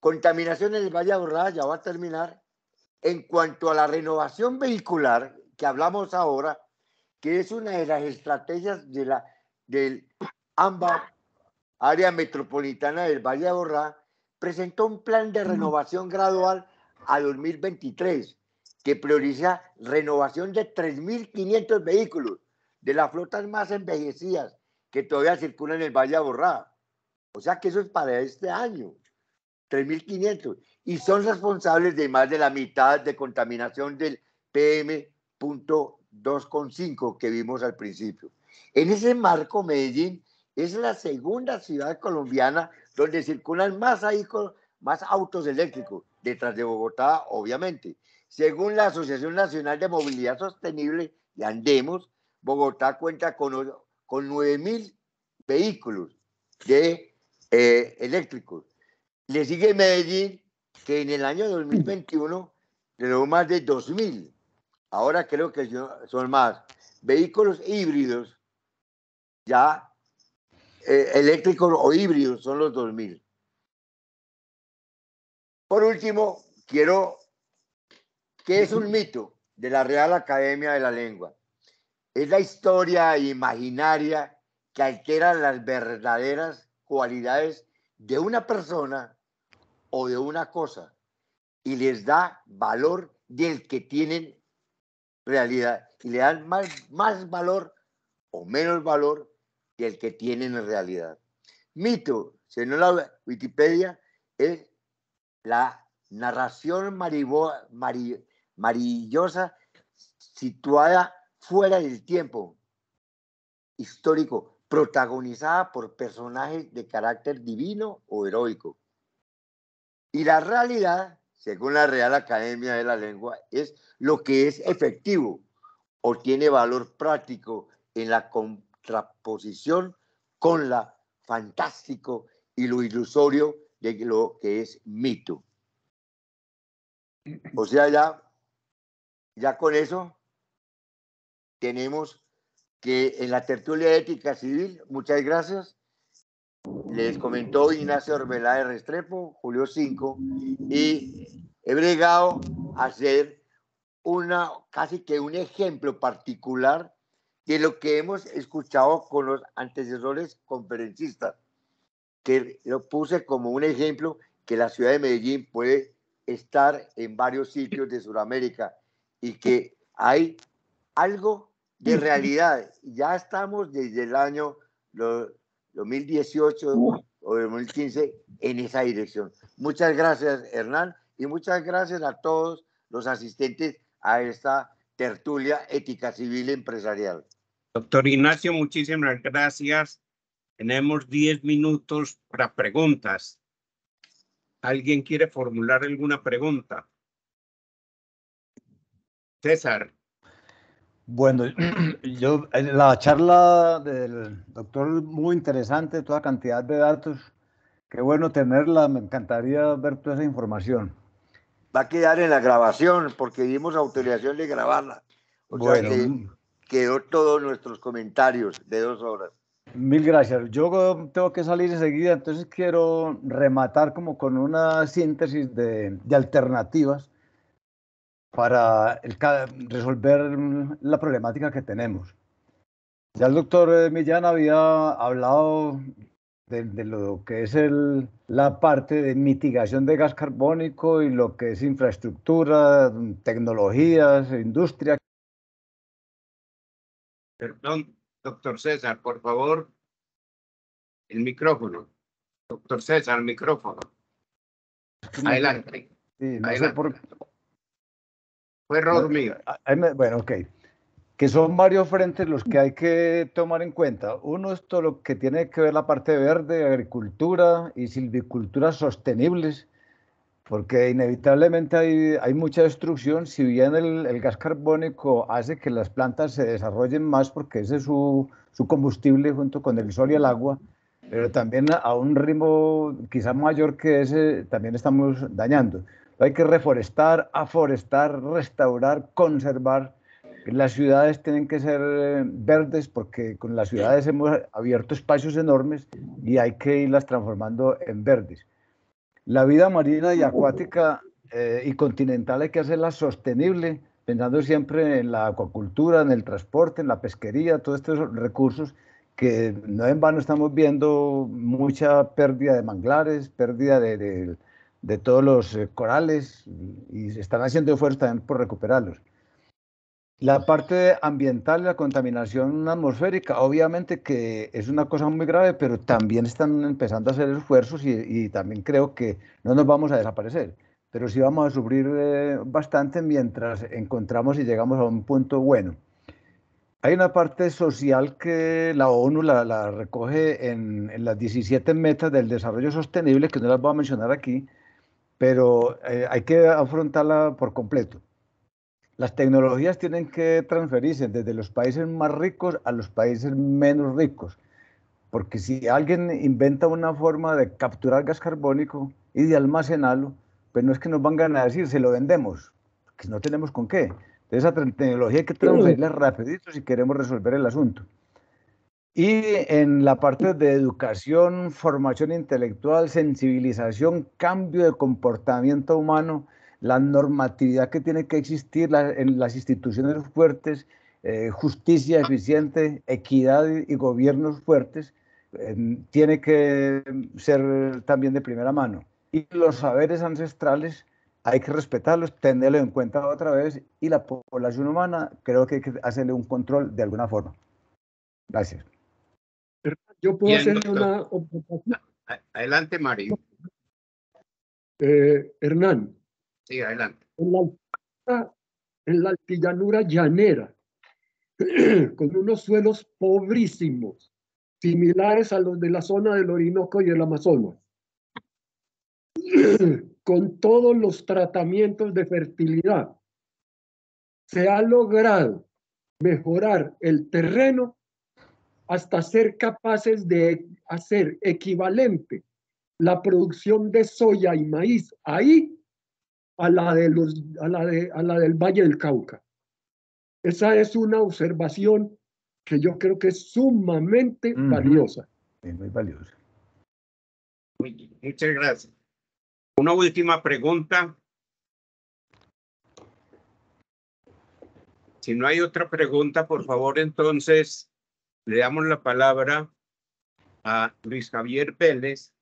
Contaminación en el Valle de Aburrá, ya va a terminar. En cuanto a la renovación vehicular, que hablamos ahora, que es una de las estrategias del AMBA, Área Metropolitana del Valle de Aburrá, presentó un plan de renovación gradual a 2023, que prioriza renovación de 3.500 vehículos de las flotas más envejecidas que todavía circulan en el Valle de Aburrá. O sea que eso es para este año, 3.500. Y son responsables de más de la mitad de contaminación del PM.2,5 que vimos al principio. En ese marco, Medellín es la segunda ciudad colombiana donde circulan más autos eléctricos, detrás de Bogotá, obviamente. Según la Asociación Nacional de Movilidad Sostenible, y Andemos, Bogotá cuenta con 9.000 vehículos eléctricos. Le sigue Medellín, que en el año 2021 generó más de 2.000. Ahora creo que son más. Vehículos híbridos, ya eléctricos o híbridos, son los 2.000. Por último, ¿qué es un mito de la Real Academia de la Lengua? Es la historia imaginaria que altera las verdaderas cualidades de una persona o de una cosa y les da valor del que tienen realidad, y le dan más valor o menos valor del que tienen en realidad. Mito, según la Wikipedia, es la narración maravillosa situada fuera del tiempo histórico, protagonizada por personajes de carácter divino o heroico. Y la realidad, según la Real Academia de la Lengua, es lo que es efectivo o tiene valor práctico en la contraposición con lo fantástico y lo ilusorio de lo que es mito. O sea, ya con eso tenemos que en la tertulia ética civil, muchas gracias, les comentó Ignacio Orbeláez Restrepo, Julio 5, y he bregado a hacer casi que un ejemplo particular de lo que hemos escuchado con los antecesores conferencistas, que lo puse como un ejemplo que la ciudad de Medellín puede estar en varios sitios de Sudamérica y que hay algo de realidad. Ya estamos desde el año 2018 o 2015 en esa dirección. Muchas gracias, Hernán, y muchas gracias a todos los asistentes a esta tertulia ética civil empresarial. Doctor Ignacio, muchísimas gracias. Tenemos 10 minutos para preguntas. ¿Alguien quiere formular alguna pregunta? César. Bueno, la charla del doctor muy interesante, toda cantidad de datos. Qué bueno tenerla, me encantaría ver toda esa información. Va a quedar en la grabación porque dimos autorización de grabarla. O sea que quedó todos nuestros comentarios de 2 horas. Mil gracias. Yo tengo que salir enseguida, entonces quiero rematar como con una síntesis de alternativas para resolver la problemática que tenemos. Ya el doctor Millán había hablado de lo que es la parte de mitigación de gas carbónico y lo que es infraestructura, tecnologías, industria. Perdón, doctor César, por favor, el micrófono. Doctor César, el micrófono. Adelante. Sí, no adelante. sé por qué. Fue error mío. Bueno, ok. Que son varios frentes los que hay que tomar en cuenta. Uno es todo lo que tiene que ver la parte verde, agricultura y silvicultura sostenibles, porque inevitablemente hay mucha destrucción. Si bien el gas carbónico hace que las plantas se desarrollen más, porque ese es su combustible junto con el sol y el agua, pero también a un ritmo quizá mayor que ese también estamos dañando. Hay que reforestar, aforestar, restaurar, conservar. Las ciudades tienen que ser verdes porque con las ciudades hemos abierto espacios enormes y hay que irlas transformando en verdes. La vida marina y acuática y continental hay que hacerla sostenible, pensando siempre en la acuacultura, en el transporte, en la pesquería, todos estos recursos que no en vano estamos viendo mucha pérdida de manglares, pérdida de todos los corales, y se están haciendo esfuerzos también por recuperarlos. La parte ambiental, la contaminación atmosférica, obviamente que es una cosa muy grave, pero también están empezando a hacer esfuerzos y también creo que no nos vamos a desaparecer, pero sí vamos a sufrir bastante mientras encontramos y llegamos a un punto bueno. Hay una parte social que la ONU la recoge en las 17 metas del desarrollo sostenible, que no las voy a mencionar aquí, pero hay que afrontarla por completo. las tecnologías tienen que transferirse desde los países más ricos a los países menos ricos, porque si alguien inventa una forma de capturar gas carbónico y de almacenarlo, pues no es que nos van a decir, se lo vendemos, que no tenemos con qué. Entonces, esa tecnología hay que transferirla rapidito si queremos resolver el asunto. Y en la parte de educación, formación intelectual, sensibilización, cambio de comportamiento humano, la normatividad que tiene que existir en las instituciones fuertes, justicia eficiente, equidad y gobiernos fuertes, tiene que ser también de primera mano. Y los saberes ancestrales hay que respetarlos, tenerlos en cuenta otra vez, y la población humana creo que hay que hacerle un control de alguna forma. Gracias. Yo puedo hacer una observación. Adelante, Mario. Hernán. Sí, adelante. En la altillanura llanera, con unos suelos pobrísimos, similares a los de la zona del Orinoco y el Amazonas, con todos los tratamientos de fertilidad, se ha logrado mejorar el terreno hasta ser capaces de hacer equivalente la producción de soya y maíz ahí a la del Valle del Cauca. Esa es una observación que yo creo que es sumamente valiosa. Es muy valiosa. Muchas gracias. Una última pregunta. Si no hay otra pregunta, por favor, entonces le damos la palabra a Luis Javier Vélez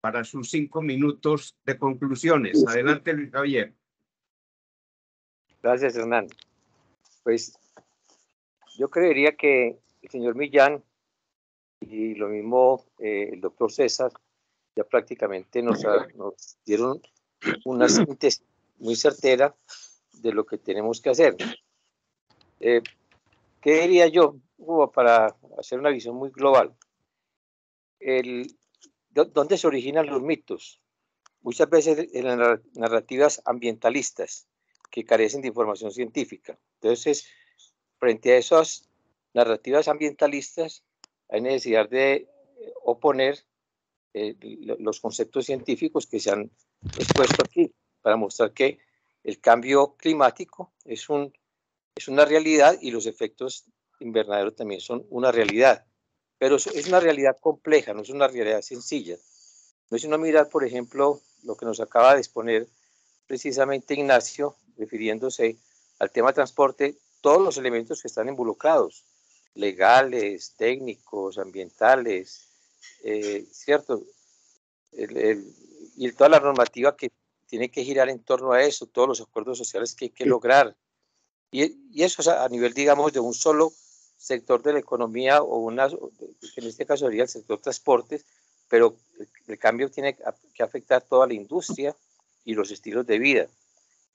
para sus 5 minutos de conclusiones. Adelante, Luis Javier. Gracias, Hernán. Pues yo creería que el señor Millán y lo mismo el doctor César ya prácticamente nos dieron una síntesis muy certera de lo que tenemos que hacer. ¿Qué diría yo? Para hacer una visión muy global. ¿Dónde se originan los mitos? Muchas veces en las narrativas ambientalistas que carecen de información científica. Entonces, frente a esas narrativas ambientalistas, hay necesidad de oponer los conceptos científicos que se han expuesto aquí para mostrar que el cambio climático es una realidad y los efectos invernaderos también son una realidad. Pero es una realidad compleja, no es una realidad sencilla. No es sino mirar, por ejemplo, lo que nos acaba de exponer precisamente Ignacio, refiriéndose al tema de transporte, todos los elementos que están involucrados, legales, técnicos, ambientales, ¿cierto? Y toda la normativa que tiene que girar en torno a eso, todos los acuerdos sociales que hay que lograr. Y eso es a nivel, digamos, de un solo sector de la economía, en este caso sería el sector transportes, pero el cambio tiene que afectar toda la industria y los estilos de vida.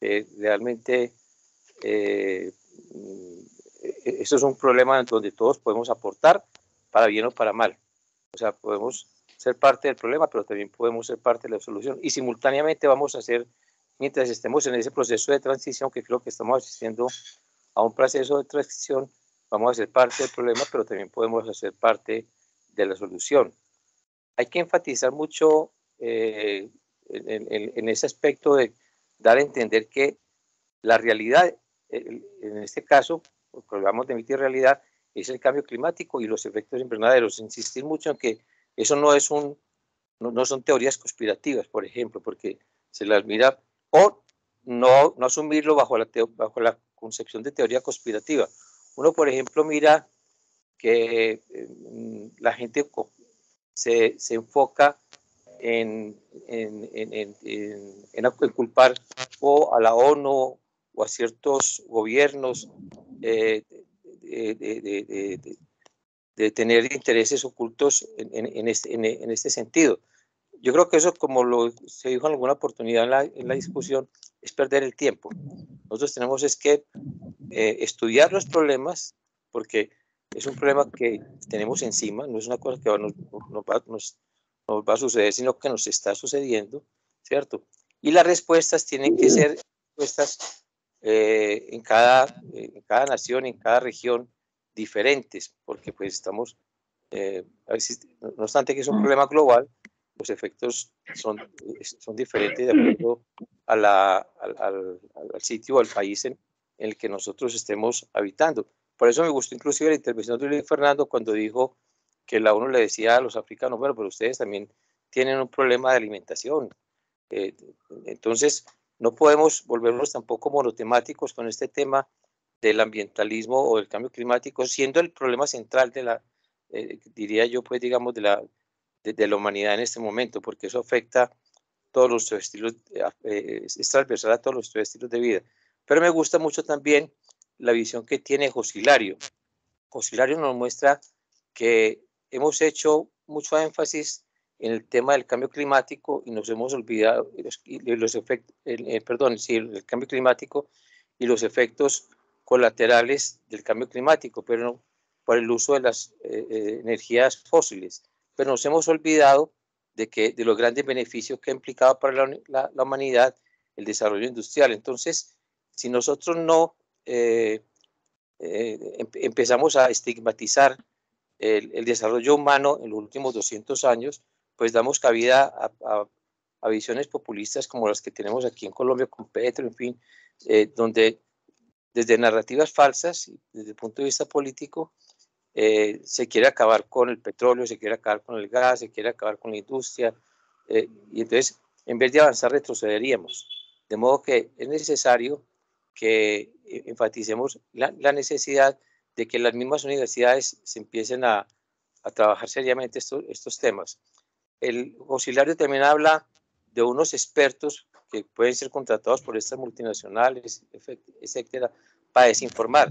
Realmente eso es un problema donde todos podemos aportar para bien o para mal. O sea, podemos ser parte del problema, pero también podemos ser parte de la solución. Y simultáneamente vamos a hacer, mientras estemos en ese proceso de transición, que creo que estamos asistiendo a un proceso de transición, vamos a ser parte del problema, pero también podemos hacer parte de la solución. Hay que enfatizar mucho en ese aspecto de dar a entender que la realidad, en este caso, porque hablamos de emitir realidad, es el cambio climático y los efectos invernaderos. Insistir mucho en que eso no son teorías conspirativas, por ejemplo, porque se las mira, o no asumirlo bajo la concepción de teoría conspirativa. Uno, por ejemplo, mira que la gente se enfoca en culpar o a la ONU o a ciertos gobiernos de tener intereses ocultos en este sentido. Yo creo que eso, como se dijo en alguna oportunidad en la discusión, es perder el tiempo. Nosotros tenemos que estudiar los problemas, porque es un problema que tenemos encima, no es una cosa que nos va a suceder, sino que nos está sucediendo, ¿cierto? Y las respuestas tienen que ser respuestas en cada nación, en cada región, diferentes, porque pues estamos, a veces, no obstante que es un problema global, los efectos son diferentes de acuerdo a al sitio o al país en el que nosotros estemos habitando. Por eso me gustó inclusive la intervención de Luis Fernando cuando dijo que la ONU le decía a los africanos, bueno, pero ustedes también tienen un problema de alimentación. Entonces, no podemos volvernos tampoco monotemáticos con este tema del ambientalismo o del cambio climático, siendo el problema central de la, diría yo, pues digamos, de la humanidad en este momento, porque eso afecta todos los estilos, es transversal a todos los estilos de vida. Pero me gusta mucho también la visión que tiene José Hilario. José Hilario nos muestra que hemos hecho mucho énfasis en el tema del cambio climático y nos hemos olvidado los efectos, el cambio climático y los efectos colaterales del cambio climático, pero no por el uso de las energías fósiles. Pero nos hemos olvidado de los grandes beneficios que ha implicado para la humanidad el desarrollo industrial. Entonces, si nosotros no empezamos a estigmatizar el desarrollo humano en los últimos 200 años, pues damos cabida a visiones populistas como las que tenemos aquí en Colombia con Petro, en fin, donde desde narrativas falsas, desde el punto de vista político, se quiere acabar con el petróleo, se quiere acabar con el gas, se quiere acabar con la industria, y entonces, en vez de avanzar, retrocederíamos. De modo que es necesario que enfaticemos la necesidad de que las mismas universidades se empiecen a trabajar seriamente estos temas. El José Hilario también habla de unos expertos que pueden ser contratados por estas multinacionales, etcétera, para desinformar.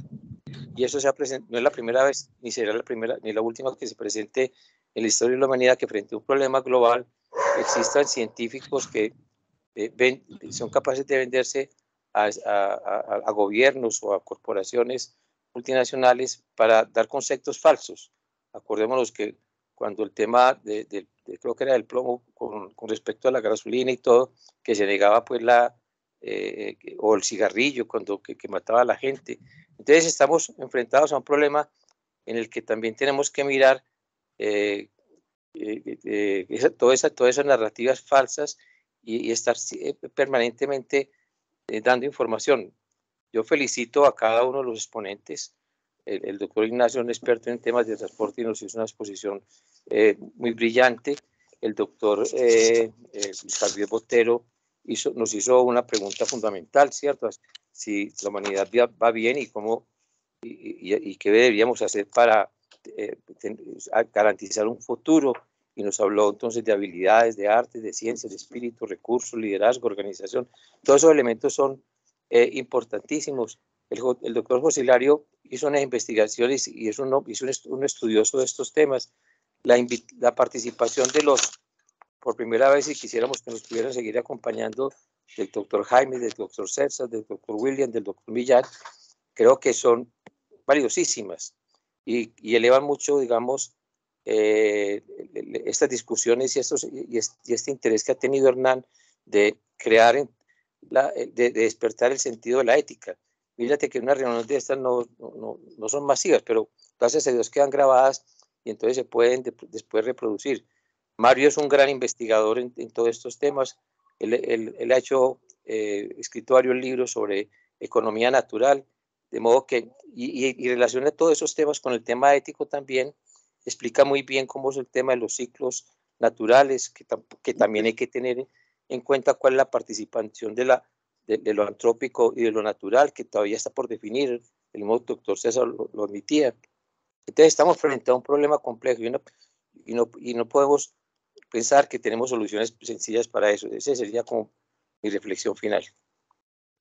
Y eso se ha presentado, no es la primera vez, ni será la primera, ni la última que se presente en la historia de la humanidad, que frente a un problema global existan científicos que son capaces de venderse a gobiernos o a corporaciones multinacionales para dar conceptos falsos. Acordémonos que cuando el tema creo que era del plomo con respecto a la gasolina y todo, que se negaba pues o el cigarrillo que mataba a la gente. Entonces estamos enfrentados a un problema en el que también tenemos que mirar todas esas narrativas falsas y estar permanentemente dando información. Yo felicito a cada uno de los exponentes. El doctor Ignacio es un experto en temas de transporte y nos hizo una exposición muy brillante. El doctor Luis Javier Botero nos hizo una pregunta fundamental, ¿cierto? Si la humanidad va bien y cómo y qué deberíamos hacer para garantizar un futuro. Y nos habló entonces de habilidades, de arte, de ciencia, de espíritu, recursos, liderazgo, organización. Todos esos elementos son importantísimos. El doctor José Hilario hizo unas investigaciones y es un estudioso de estos temas. La participación por primera vez, si quisiéramos que nos pudieran seguir acompañando, del doctor Jaime, del doctor César, del doctor William, del doctor Millán, creo que son valiosísimas y elevan mucho, digamos, estas discusiones y este interés que ha tenido Hernán de crear, de despertar el sentido de la ética. Fíjate que unas reuniones de estas no son masivas, pero gracias a Dios quedan grabadas y entonces se pueden después reproducir. Mario es un gran investigador en todos estos temas. Él ha escrito varios libros sobre economía natural, de modo que, y relaciona todos esos temas con el tema ético también, explica muy bien cómo es el tema de los ciclos naturales, que también hay que tener en cuenta cuál es la participación de lo antrópico y de lo natural, que todavía está por definir. El mismo doctor César lo admitía. Entonces estamos frente a un problema complejo y no podemos pensar que tenemos soluciones sencillas para eso. Esa sería como mi reflexión final.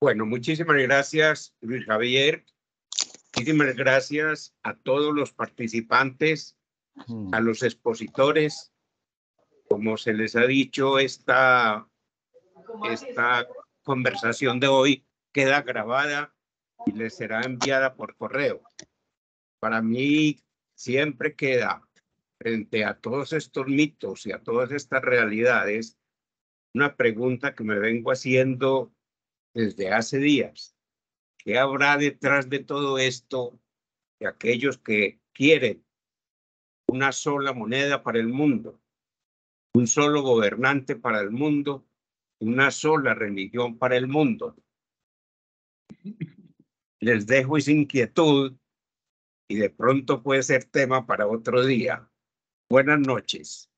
Bueno, muchísimas gracias, Luis Javier. Muchísimas gracias a todos los participantes, a los expositores. Como se les ha dicho, esta conversación de hoy queda grabada y les será enviada por correo. Para mí siempre queda, frente a todos estos mitos y a todas estas realidades, una pregunta que me vengo haciendo desde hace días. ¿Qué habrá detrás de todo esto de aquellos que quieren una sola moneda para el mundo, un solo gobernante para el mundo, una sola religión para el mundo? Les dejo esa inquietud y de pronto puede ser tema para otro día. Buenas noches.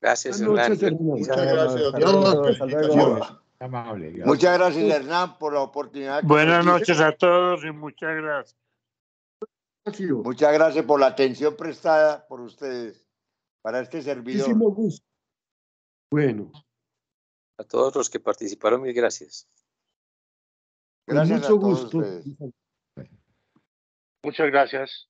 Gracias, Buenas noches, Hernán. Hernán. Muchas gracias, Hasta doctor, por luego, la hasta luego. explicación. Amable, gracias. Muchas gracias, Hernán, por la oportunidad que Buenas nos noches diste. a todos y muchas gracias. Muchísimo Muchas gracias por la atención prestada por ustedes para este servidor. gusto. Bueno, A todos los que participaron, mil gracias. con Gracias a mucho todos gusto. ustedes. Muchas gracias.